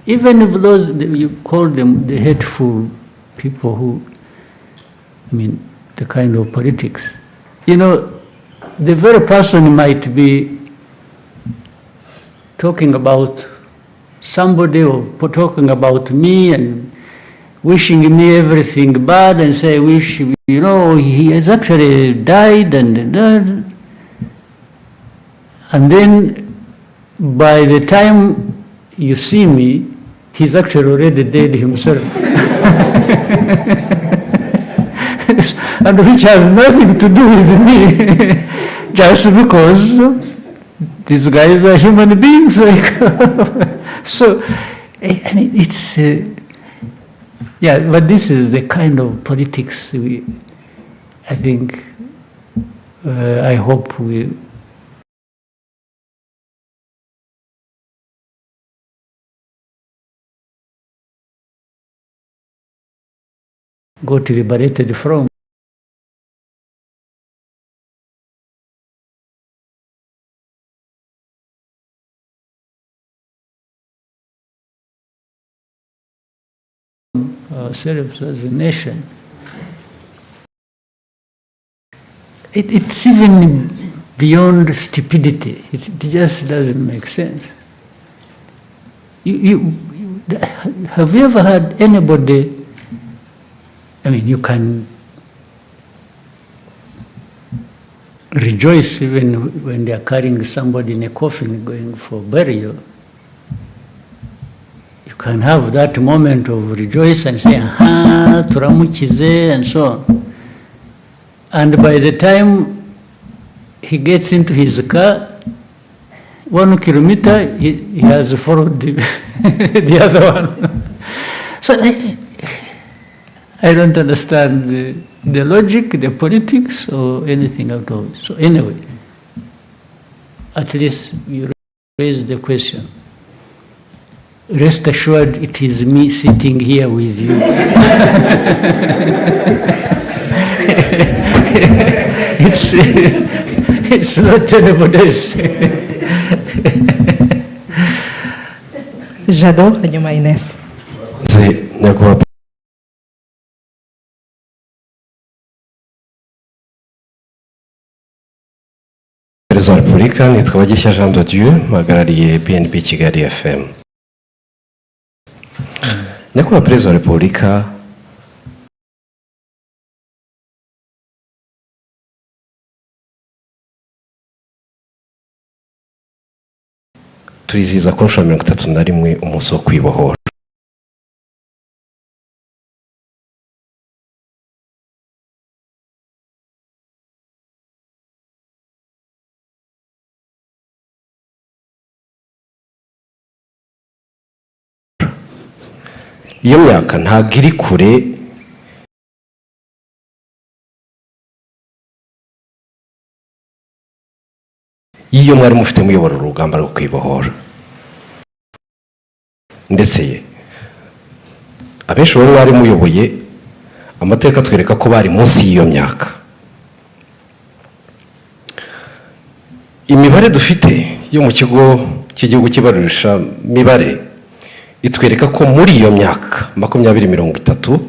Speaker 1: Even if those, you call them the hateful people who, I mean, the kind of politics, you know, the very person might be talking about somebody or talking about me and wishing me everything bad and say, wish, you know, he has actually died and then by the time you see me, he's actually already dead himself. And which has nothing to do with me, just because these guys are human beings. So, I mean, it's, yeah, but this is the kind of politics I think, I hope we got liberated from. Ourselves as a nation. It's even beyond stupidity. It just doesn't make sense. Have you ever had anybody, I mean, you can rejoice even when they are carrying somebody in a coffin going for burial. You can have that moment of rejoice and say, aha, turamukize, and so on. And by the time he gets into his car, 1 kilometer, he has followed the other one. So I don't understand the logic, the politics, or anything at all. So anyway, at least you raise the question. Rest assured, it is me sitting here with you. It's not anybody else.
Speaker 2: Jado, hanyuma Ines.
Speaker 5: Perezida wa Repubulika, nitwa Gishya Jean de Dieu, mpagarariye BNB Kigali FM. Nyakubahwa Perezida wa Repubulika, turizihiza ku nshuro 31 umunsi wo kwibohora. Iyo myaka ntabwo iri kure y'iyo mwari mufite muyobora urugamba rwo kwibohora. Ndetse abenshi bo mwari muyoboye amateka twereka ko bari munsi y'iyo myaka. Imibare dufite yo mu kigo cy'igihugu kibarurisha mibare itwereka ko muri iyo myaka 20-30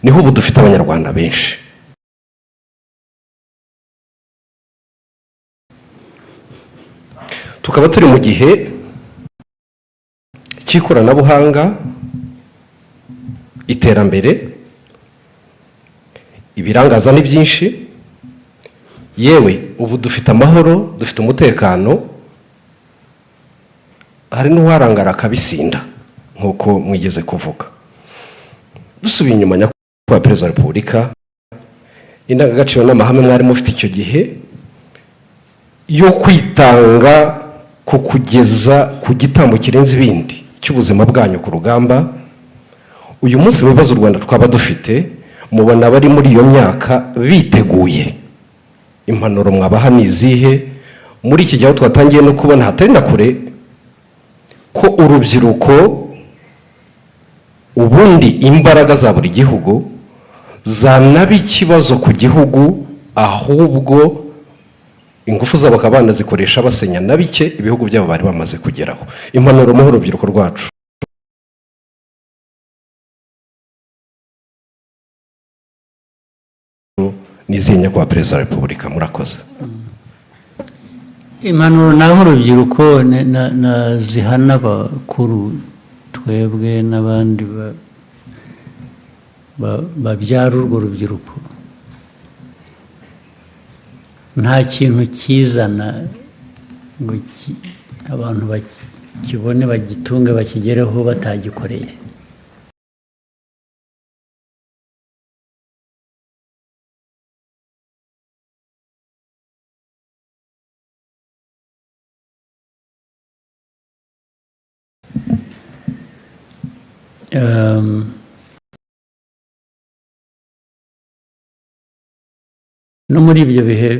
Speaker 5: niho ubu dufite abanyarwanda benshi. Tukaba turi mu gihe cy'ikoranabuhanga, iterambere, ibirangaza ni byinshi, yewe ubu dufite amahoro, dufite umutekano, hari n'uwarangara akabisinda nk'uko mwigeze kuvuga. Dusubiye inyuma nyakubahwa Perezida wa Repubulika, indangagaciro n'amahame mwari mufite icyo gihe yo kwitanga ku kugeza ku gitambo kirenze ibindi cy'ubuzima bwanyu ku rugamba, uyu munsi mu bibazo u Rwanda twaba dufite mubona bari muri iyo myaka biteguye. Impanuro mwabaha ni izihe muri iki gihe aho twatangiye no kubona hatari na kure ko urubyiruko ubundi imbaraga za buri gihugu zanaba ikibazo ku gihugu, ahubwo ingufu zabo bakaba banazikoresha basenya na bike ibihugu byabo bari bamaze kugeraho. Impanuro mu rubyiruko rwacu nizihe nyakubahwa Perezida wa Repubulika? Murakoze.
Speaker 1: Impanuro naho urubyiruko na zihana abakuru twebwe n'abandi babyara urwo rubyiruko. Nta kintu kizana ngo abantu bakibone bagitunge bakigereho batagikoreye. No muri ibyo bihe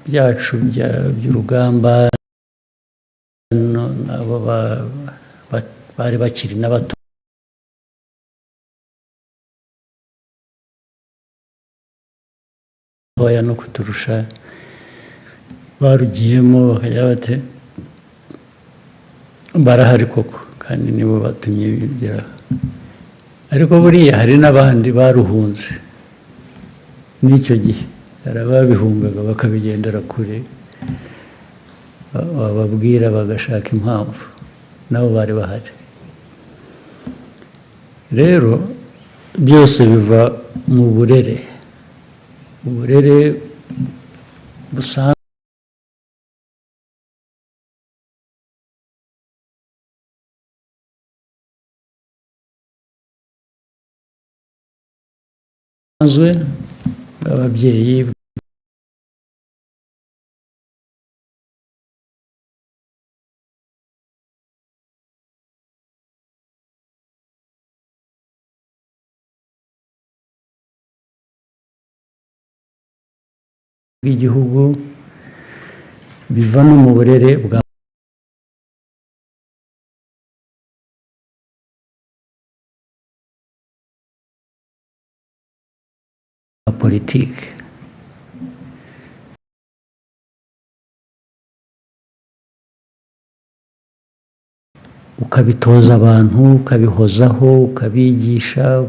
Speaker 1: byacu by'urugamba abo bari bakiri n'abato no kuturusha barugiyemo bakajya bate barahari koko kandi nibo batumye bigeraho. Ariko buriya hari n'abandi baruhunze n'icyo gihe, hari ababihungaga bakabigendera kure, bababwira bagashaka impamvu, nabo bari bahari. Rero byose biva mu burere, uburere busanzwe bw'ababyeyi, bw'igihugu, biva no mu burere bwa politiki. Ukabitoza abantu, ukabihozaho, ukabigisha,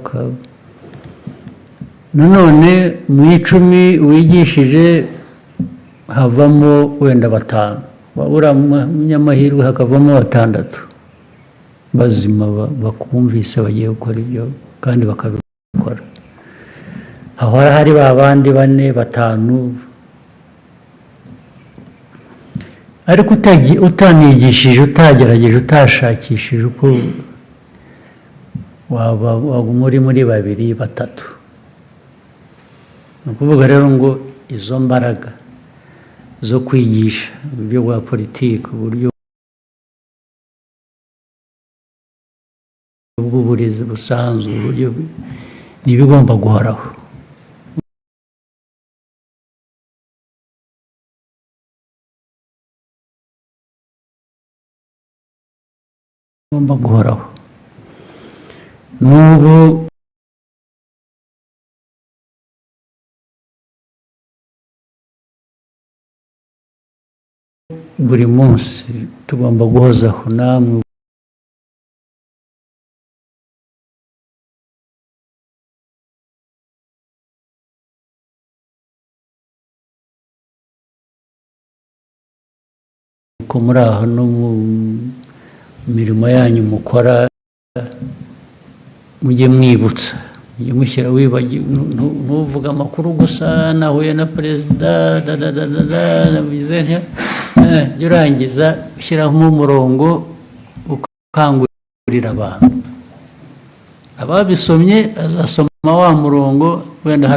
Speaker 1: nanone mu 10 wigishije havamo wenda 5, wabura munyamahirwe hakavamo 6 bazima bakumvise bagiye gukora ibyo kandi bakabikora. Ahora hari babandi 4, 5, ariko utanigishije, utagerageje, utashakishije uko wagumuri muri 2, 3. Ni ukuvuga rero ngo izo mbaraga zo kwigisha uburyo bwa politiki, uburyo bw'uburezi busanzwe, uburyo n'ibigomba guhoraho. Bigomba guhoraho. N'ubu buri munsi tugomba guhozaho namwe uko muri aho no mu mirimo yanyu mukora mujye mwibutsa, mujye mushyira ntuvuga amakuru gusa nahuye na perezida jya urangiza ushyiraho umurongo ukangurira abantu. Ababisomye azasoma wa murongo, wenda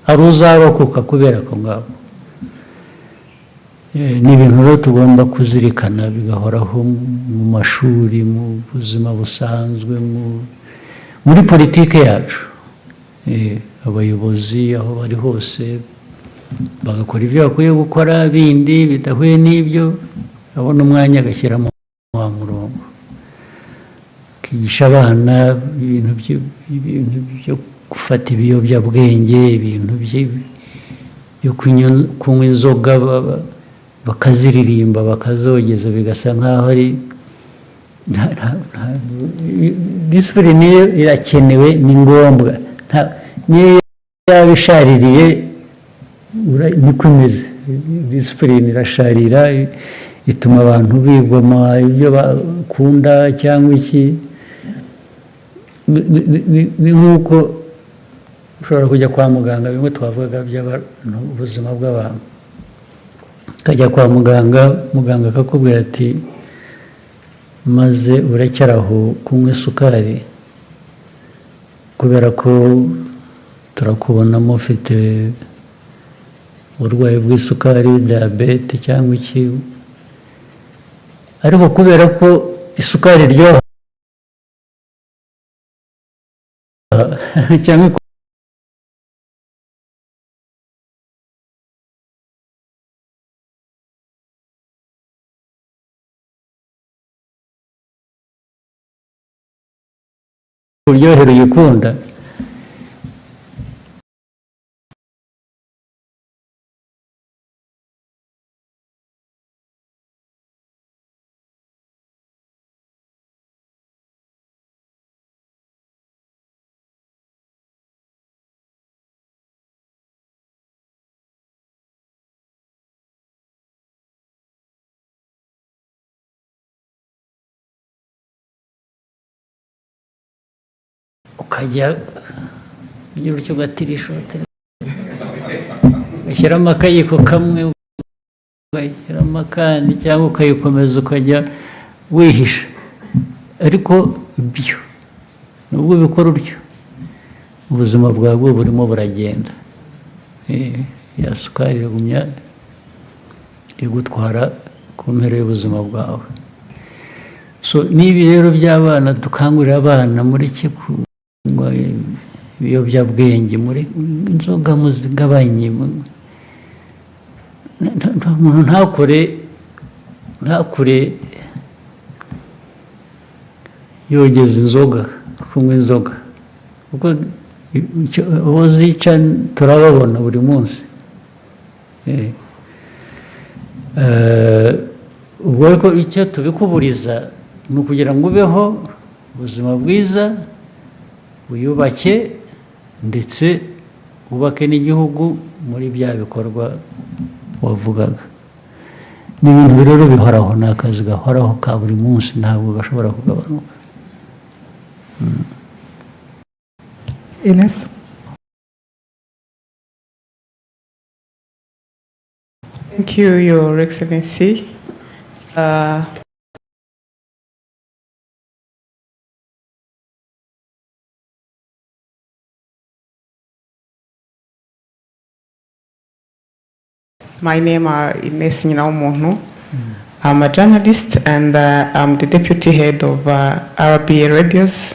Speaker 1: hari uzarokoka kubera ko ngabo. Ni ibintu rero tugomba kuzirikana bigahoraho mu mashuri, mu buzima busanzwe, muri politike yacu. Abayobozi aho bari hose bagakora ibyo bakwiye gukora, bindi bidahuye n'ibyo abona umwanya agashyiramo wa murongo, akigisha abana ibintu byo gufata ibiyobyabwenge, ibintu byo kunywa inzoga bakaziririmba bakazogeza, bigasa nk'aho ari disipurine niyo irakenewe, ni ngombwa. Niyo yaba ishaririye niko imeze. Disipurine irasharira, ituma abantu bigoma ibyo bakunda cyangwa iki. Ni nk'uko ushobora kujya kwa muganga, bimwe twavugaga by'ubuzima bw'abantu. Ukajya kwa muganga akakubwira ati maze urekeraho kunywa isukari kubera ko turakubonamo ufite uburwayi bw'isukari, diyabete cyangwa iki, ariko kubera ko isukari iryoha cyangwa uryohero uyikunda, ukajya ugira utyo ugatirisha, ugashyiramo akayiko kamwe, ugashyiramo akandi, cyangwa ukayikomeza ukajya wihisha. Ariko ibyo nubwo ubikora utyo, ubuzima bwawe burimo buragenda. Ya sukari iragumya igutwara ku mpera y'ubuzima bwawe. So n'ibi rero by'abana, dukangurira abana mureke kunywa ibiyobyabwenge, muri inzoga muzigabanye. Umuntu ntakure yogeza inzoga, kunywa inzoga, kuko abo zica turababona buri munsi. Ubwo ariko icyo tubikuburiza ni ukugira ngo ubeho ubuzima bwiza, wiyubake, ndetse wubake n'igihugu muri bya bikorwa wavugaga. Ni ibintu rero bihoraho, ni akazi gahoraho ka buri munsi, ntabwo gashobora kugabanuka.
Speaker 2: Ines? Thank you, Your Excellency. My name is Ines Nyinawumuntu. I'm a journalist and I'm the deputy head of RBA Radios.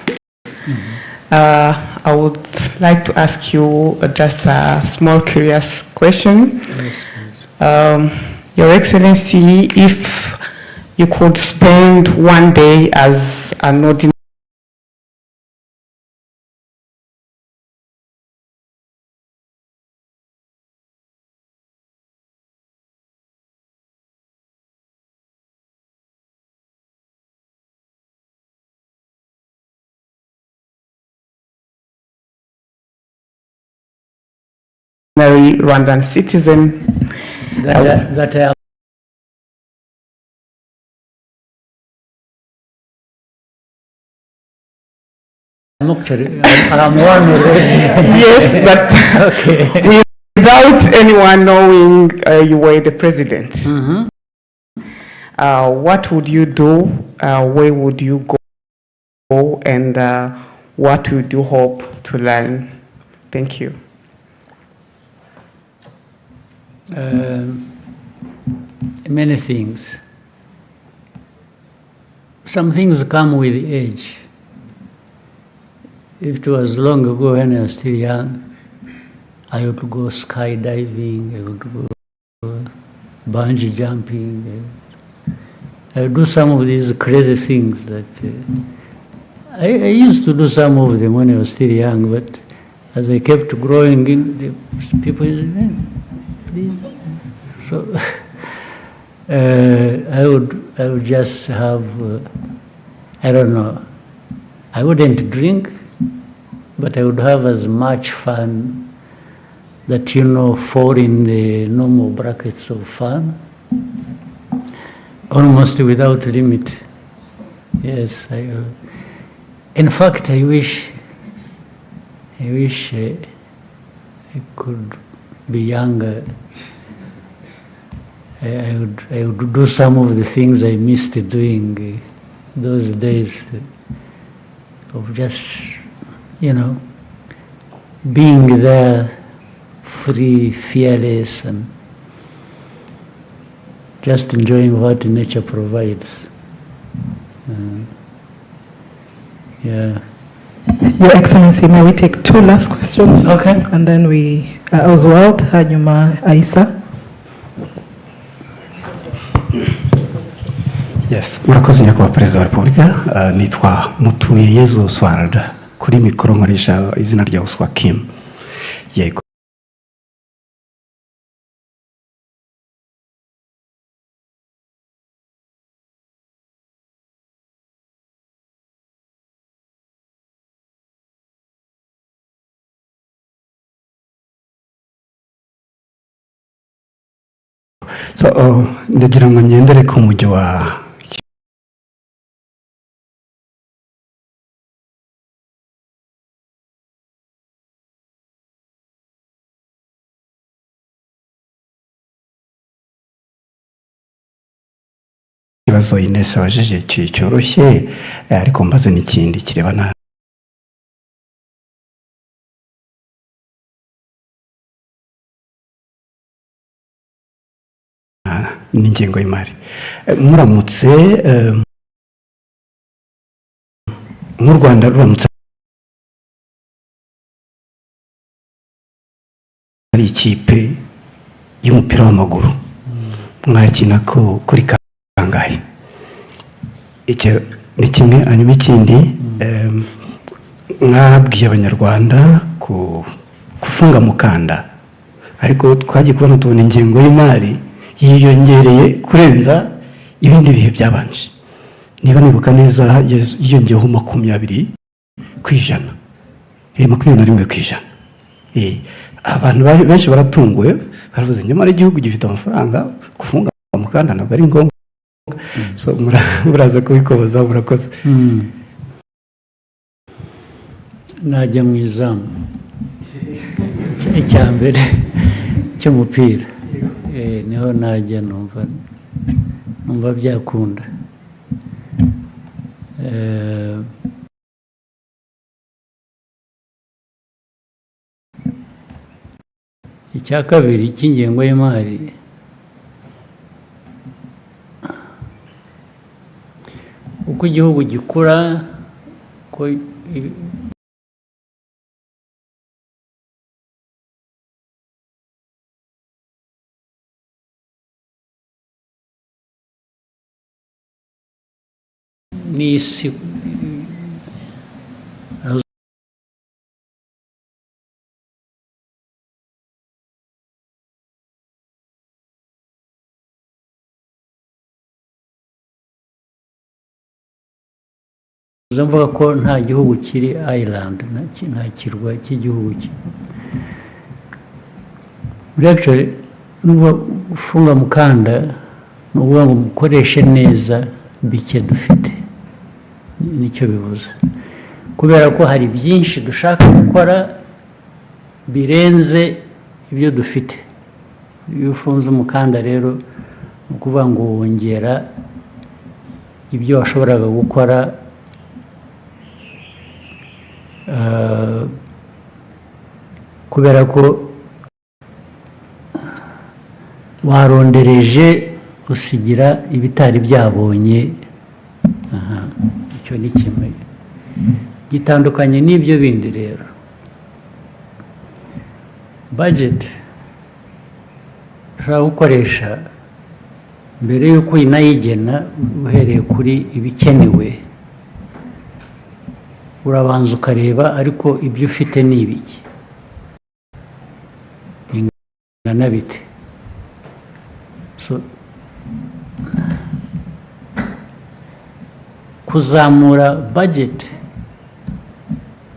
Speaker 2: I would like to ask you just a small curious question. Your Excellency, if you could spend one day as an ordinary Rwandan citizen
Speaker 1: that Actually, I'm one already.
Speaker 10: Yes, but
Speaker 1: Okay.
Speaker 10: without anyone knowing you were the president, what would you do? Where would you go? And what would you hope to learn? Thank you.
Speaker 1: Many things. Some things come with age. If it was long ago when I was still young, I would go skydiving, I would go bungee jumping. I would do some of these crazy things that I used to do some of them when I was still young, but as I kept growing, the people said, please. So I would just have, I don't know, I wouldn't drink, but I would have as much fun that, fall in the normal brackets of fun, almost without limit. Yes, in fact, I wish I could be younger. I would do some of the things I missed doing those days of just, being there, free, fearless, and just enjoying what nature provides. Yeah.
Speaker 2: Your Excellency, may we take 2 last questions?
Speaker 1: Okay.
Speaker 2: And then we, Oswald, hanyuma Aisa.
Speaker 11: Yes, murakoze nyakubahwa perezida wa repubulika. Nitwa Mutuyeyezu Oswald, kuri mikoro nkoresha izina rya Oswa Kim. Yego. So ndagira ngo ngendere ku mujyi wa ikibazo Ines abajije cyoroshye, ariko mbaze n'ikindi kirebana n'ingengo y'imari. Muramutse mu Rwanda ruramutse ari ikipe y'umupira w'amaguru, mwakina ko kuri kangahe? Icyo ni kimwe. Hanyuma ikindi, mwabwiye abanyarwanda kufunga mukanda, ariko twagiye kubona tubona ingengo y'imari yiyongereye kurenza ibindi bihe byabanje. Niba nibuka neza yiyongeyeho 20%, 21%. Abantu benshi baratunguwe, baravuze nyamara igihugu gifite amafaranga, kufunga mukanda ntabwo ari ngombwa. So muraza kubikoboza. Murakoze.
Speaker 1: Najya mu izamu icya mbere cy'umupira, niho najya numva byakunda. Icya kabiri cy'ingengo y'imari, uko igihugu gikura, ko n'isi mvuga ko nta gihugu kiri island, nta kirwa cy'igihugu. Actually, ufunga mukanda ni ukuvuga ngo mukoreshe neza bike dufite, nicyo bivuze. kubera ko hari byinshi dushaka gukora birenze ibyo dufite. Iyo ufunze umukanda rero ni ukuvuga ngo wongera ibyo washoboraga gukora kubera ko warondereje usigira ibitari byabonye. Icyo ni kimwe gitandukanye n'ibyo bindi. Rero budget ushobora gukoresha mbere y'uko inayigena uhereye kuri ibikenewe, urabanza ukareba ariko ibyo ufite ni ibiki, bingana bite. Kuzamura budget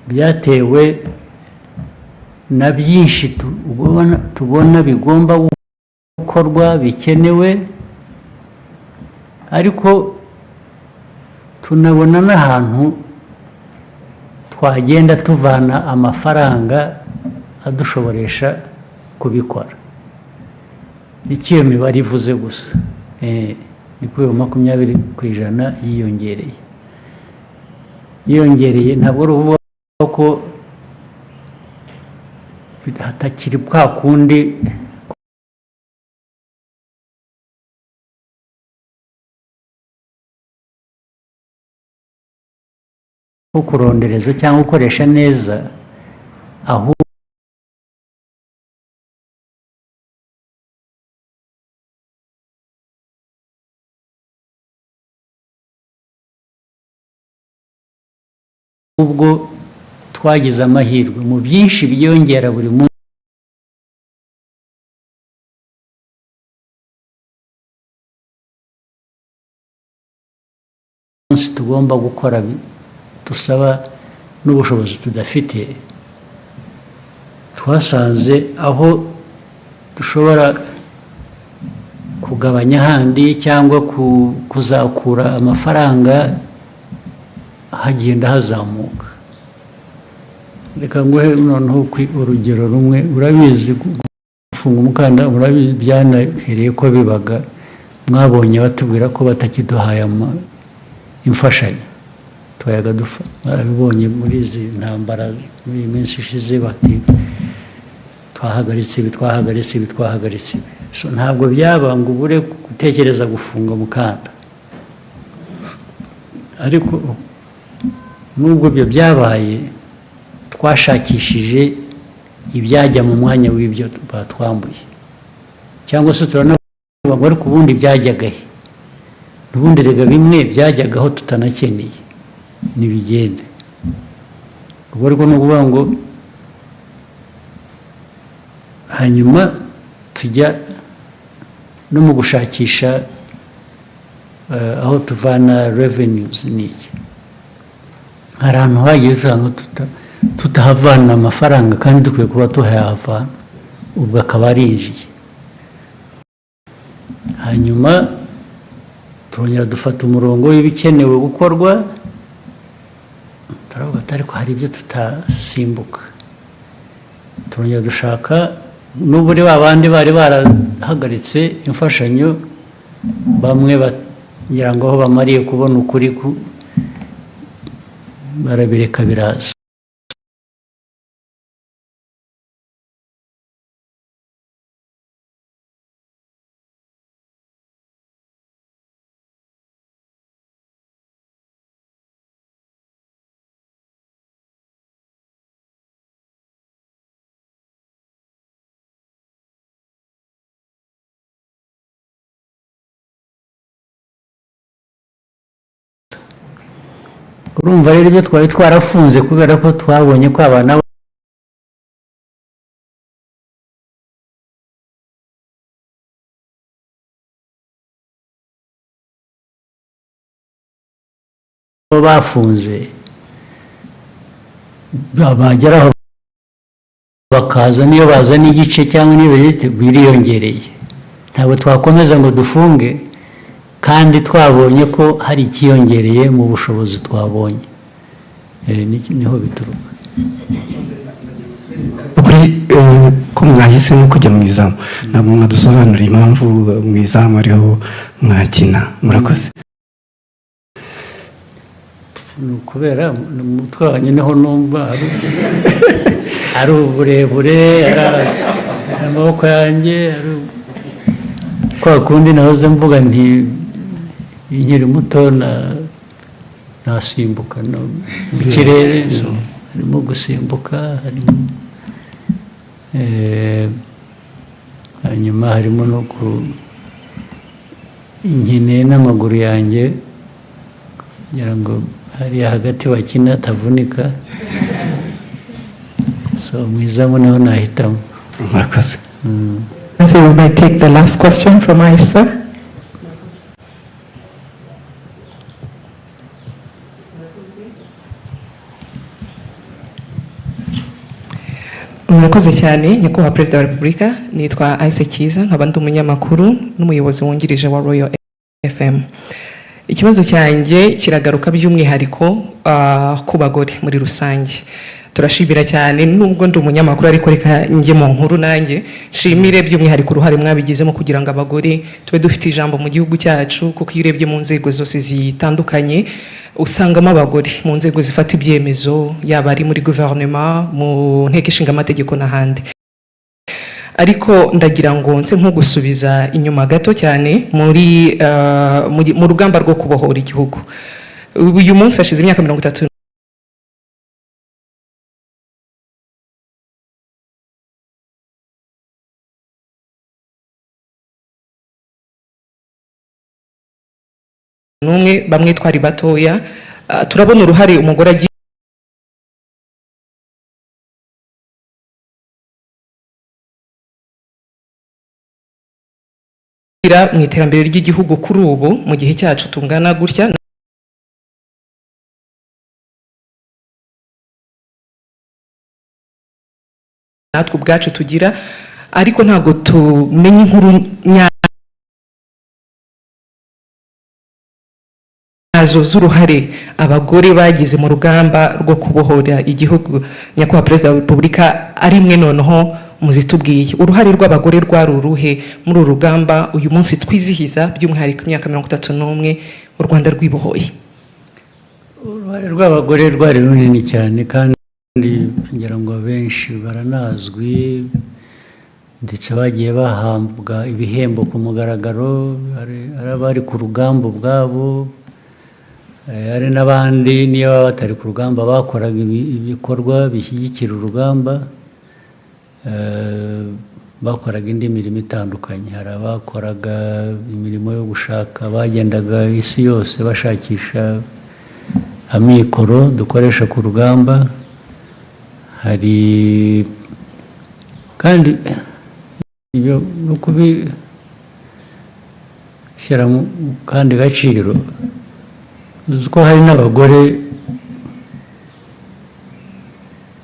Speaker 1: byatewe na byinshi tubona bigomba gukorwa bikenewe, ariko tunabona n'ahantu twagenda tuvana amafaranga adushoboresha kubikora. Nicyo iyo mibare ivuze gusa, ni kuri 20% yiyongereye. Ntabwo ari ukuvuga ko hatakiri kwa kundi ko kurondereza cyangwa gukoresha neza, ahubwo twagize amahirwe mu byinshi byiyongera buri munsi. Tugomba gukora dusaba n'ubushobozi tudafite, twasanze aho dushobora kugabanya ahandi cyangwa kuzakura amafaranga hagenda hazamuka. Reka nguhe noneho urugero rumwe. Urabizi gufunga umukanda, urabizi byanahereye ko bibaga, mwabonye batubwira ko batakiduhaye imfashanyo twayaga dufa. Barabibonye muri izi ntambara muri iyi minsi ishize, bati twahagaritse ibi. Ntabwo byaba ngo ubure gutekereza gufunga umukanda, ariko nubwo ibyo byabaye, twashakishije ibyajya mu mwanya w'ibyo batwambuye, cyangwa se turanavuga ngo ariko ubundi byajyaga he? Ubundi rega bimwe byajyagaho tutanakeneye nibigende. Ubwo ariko ni ukuvuga ngo hanyuma tujya no mu gushakisha aho tuvana revenues. N'iki hari ahantu hagiye usanga tutahavana amafaranga kandi dukwiye kuba tuhahavana, ubwo akaba arinjiye. Hanyuma turongera dufata umurongo w'ibikenewe gukorwa, turavuga ati ariko hari ibyo tutasimbuka. Turongera dushaka n'uburi babandi bari barahagaritse imfashanyo, bamwe bagira ngo aho bamariye kubona ukuri barabireka biraza. Urumva rero ibyo twari twarafunze kubera ko twabonye ko abana bafunze bageraho bakaza, niyo bazana igice cyangwa niyo biriyongereye, ntabwo twakomeza ngo dufunge kandi twabonye ko hari ikiyongereye mu bushobozi twabonye. niho bituruka.
Speaker 11: Kuri ko mwahisemo kujya mu izamu ntabwo mwadusobanurira impamvu mu izamu ariho mwakina. Murakoze.
Speaker 1: Kubera mu mutwe wanjye niho numva ari uburebure, ari amaboko yanjye, kwa kundi nahoze mvuga nti nkiri muto nasimbuka mu kirere, harimo gusimbuka, harimo hanyuma harimo no nkeneye n'amaguru yanjye kugira ngo hariya hagati bakina atavunika, so mu izamu naho nahitamo.
Speaker 11: Murakoze.
Speaker 2: So we might take the last question from Aisha.
Speaker 12: Murakoze cyane nyakubahwa Perezida wa Repubulika, nitwa Aise Kiza, nkaba ndi umunyamakuru n'umuyobozi wungirije wa Royal FM. Ikibazo cyanjye kiragaruka by'umwihariko ku bagore muri rusange. Turashimira cyane nubwo ndi umunyamakuru ariko reka njye mu nkuru nanjye shimire by'umwihariko uruhare mwabigizemo kugira ngo abagore tube dufite ijambo mu gihugu cyacu, kuko iyo urebye mu nzego zose zitandukanye usangamo abagore mu nzego zifata ibyemezo, yaba ari muri guverinoma, mu nteko ishinga amategeko n'ahandi. Ariko ndagira ngo nse nko gusubiza inyuma gato cyane mu rugamba rwo kubohora igihugu. Uyu munsi hashize imyaka 30 n'umwe, bamwe twari batoya, turabona uruhare umugore agiye mu iterambere ry'igihugu kuri ubu mu gihe cyacu tungana gutya. Natwe ubwacu tugira, ariko ntabwo tumenye inkuru nyazo z'uruhare abagore bagize mu rugamba rwo kubohora igihugu. Nyakubahwa Perezida wa Repubulika, ari mwe noneho muzitubwiye uruhare rw'abagore rwari uruhe muri uru rugamba uyu munsi twizihiza by'umwihariko imyaka 31 u Rwanda rwibohoye?
Speaker 1: Uruhare rw'abagore rwari runini cyane kandi ngira ngo benshi baranazwi, ndetse bagiye bahambwa ibihembo ku mugaragaro, ari abari ku rugamba ubwabo, hari n'abandi niyo baba batari ku rugamba bakoraga ibikorwa bishyigikira urugamba, bakoraga indi mirimo itandukanye. Hari abakoraga imirimo yo gushaka, bagendaga isi yose bashakisha amikoro dukoresha ku rugamba. Hari kandi ibyo no kubishyira mu kandi gaciro, uzi ko hari n'abagore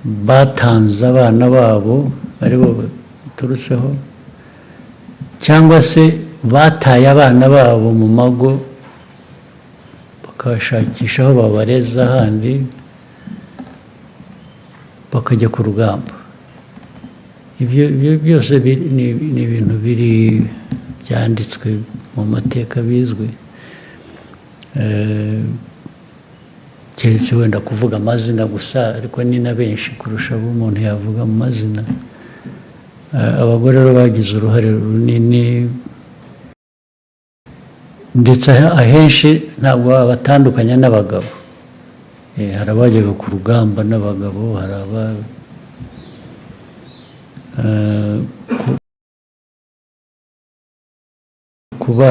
Speaker 1: batanze abana babo aribo baturutseho, cyangwa se bataye abana babo mu mago bakabashakisha aho babareza ahandi bakajya ku rugamba. Ibyo byose ni ibintu biri byanditswe mu mateka bizwi, keretse wenda kuvuga amazina gusa, ariko ni na benshi kurusha abo umuntu yavuga mu mazina. Abagore rero bagize uruhare runini, ndetse ahenshi ntabwo batandukanya n'abagabo. Hari abajyaga ku rugamba n'abagabo, hari kuba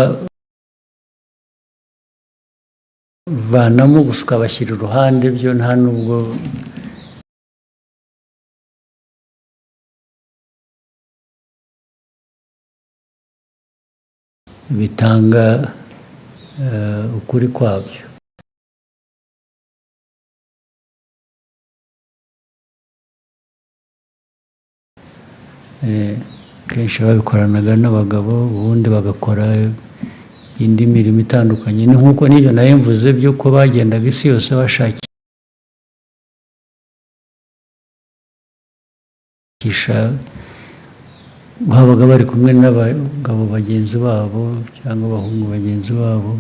Speaker 1: vanamo gusa ukabashyira iruhande, byo nta nubwo bitanga ukuri kwabyo. Kenshi babikoranaga n'abagabo, ubundi bagakora indi mirimo itandukanye. Ni nk'uko n'ibyo nayo mvuze by'uko bagendaga isi yose bashakira kisha babaga bari kumwe n'abagabo bagenzi babo cyangwa abahungu bagenzi babo.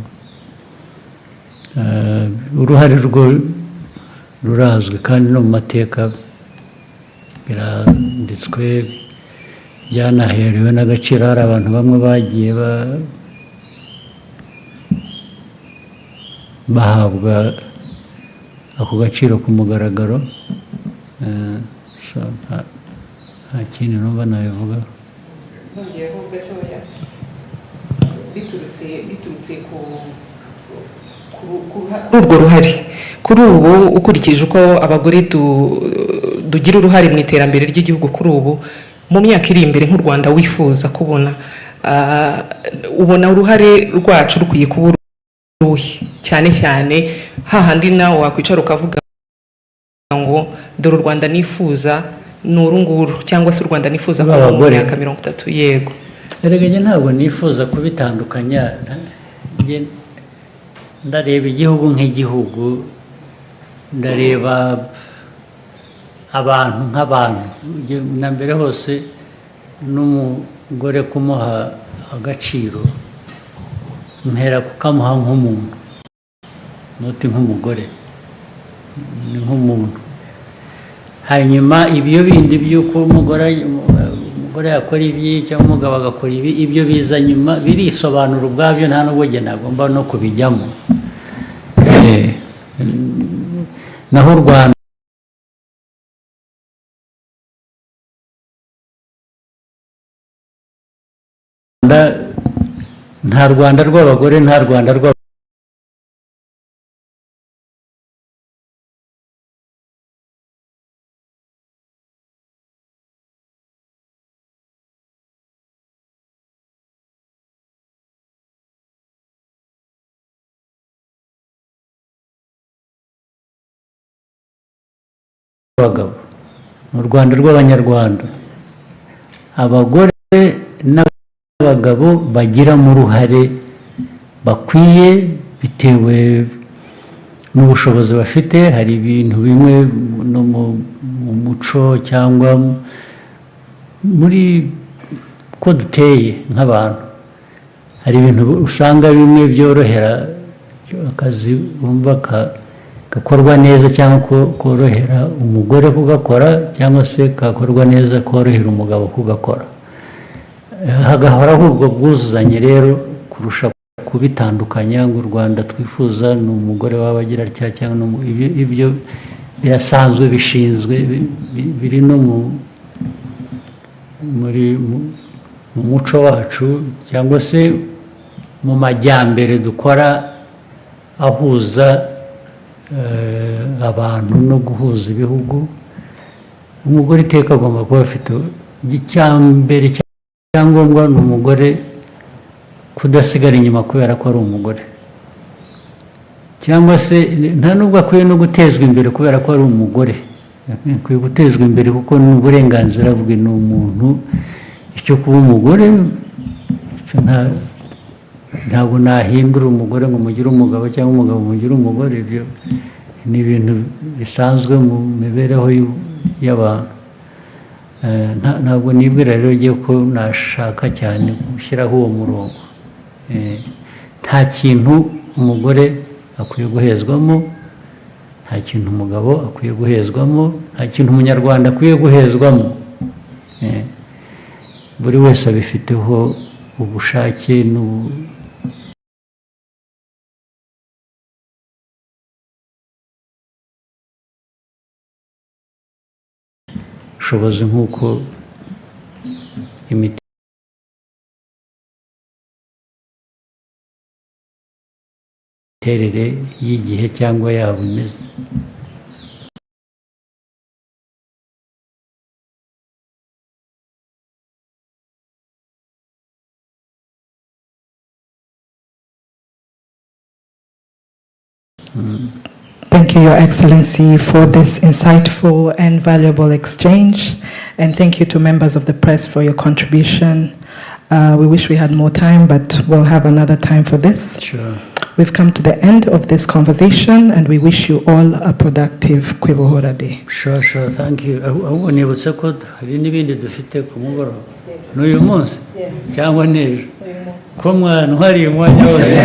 Speaker 1: Uruhare rwo rurazwi kandi no mu mateka biranditswe, byanaherewe n'agaciro. Hari abantu bamwe bagiye bahabwa ako gaciro ku mugaragaro. Nta kindi numva nabivuga.
Speaker 12: biturutse urwo ruhare kuri ubu, ukurikije uko abagore dugira uruhare mu iterambere ry'igihugu kuri ubu, mu myaka iri imbere nk'u Rwanda wifuza kubona, ubona uruhare rwacu rukwiye kuba uruhe? Cyane cyane hahandi nawe wakwicara ukavuga ngo dore u Rwanda nifuza ni uru nguru, cyangwa se u Rwanda nifuza kuba mu myaka 30. Yego,
Speaker 1: erega njye ntabwo nifuza kubitandukanya. Ndareba igihugu nk'igihugu, ndareba abantu nk'abantu. Na mbere hose n'umugore kumuha agaciro, mpera kukamuha nk'umuntu, noti nk'umugore, ni nk'umuntu. Hanyuma ibyo bindi by'uko umugore yakora ibi cyangwa umugabo agakora ibi, ibyo biza nyuma, birisobanura ubwabyo, nta n'ubwo njye nagomba no kubijyamo. Naho u Rwanda nta Rwanda rw'abagore, nta Rwanda rw'abagore. Mu Rwanda rw'Abanyarwanda, abagore n'abagabo bagiramo uruhare bakwiye bitewe n'ubushobozi bafite. Hari ibintu bimwe no mu muco cyangwa muri ko duteye nk'abantu, hari ibintu usanga bimwe byorohera akazi wumva gakorwa neza, cyangwa korohera umugore kugakora, cyangwa se kakorwa neza korohera umugabo kugakora. Hagahoraho ubwo bwuzuzanye rero kurusha kubitandukanya ngo u Rwanda twifuza ni umugore waba agira atya cyangwa ibyo birasanzwe, bishinzwe, biri no mu muco wacu, cyangwa se mu majyambere dukora ahuza abantu no guhuza ibihugu. Umugore iteka agomba kuba afite icyambere cyangombwa, ni umugore kudasigara inyuma kubera ko ari umugore, cyangwa se nta nubwo akwiye no gutezwa imbere kubera ko ari umugore. Akwiye gutezwa imbere kuko ni uburenganzira bwe, ni umuntu. Icyo kuba umugore ntabwo nahindura umugore ngo mugire umugabo cyangwa umugabo mugire umugore. Ibyo ni ibintu bisanzwe mu mibereho y'abantu. Ntabwo nibwira rero ngiye ko nashaka cyane gushyiraho uwo murongo. Nta kintu umugore akwiye guhezwamo, nta kintu umugabo akwiye guhezwamo, nta kintu umunyarwanda akwiye guhezwamo. Buri wese abifiteho ubushake ubushobozi, nk'uko imiterere y'igihe cyangwa yabo imeze.
Speaker 2: Thank you, Your Excellency, for this insightful and valuable exchange. And thank you to members of the press for your contribution. We wish we had more time, but we'll have another time for this.
Speaker 1: Sure.
Speaker 2: We've come to the end of this conversation and we wish you all a productive Kwibohora Day.
Speaker 1: Sure, thank you. Ahubwo nibutse ko hari n'ibindi dufite ku mugoroba n'uyu munsi cyangwa n'ejo ko mwana uhari umwanya wose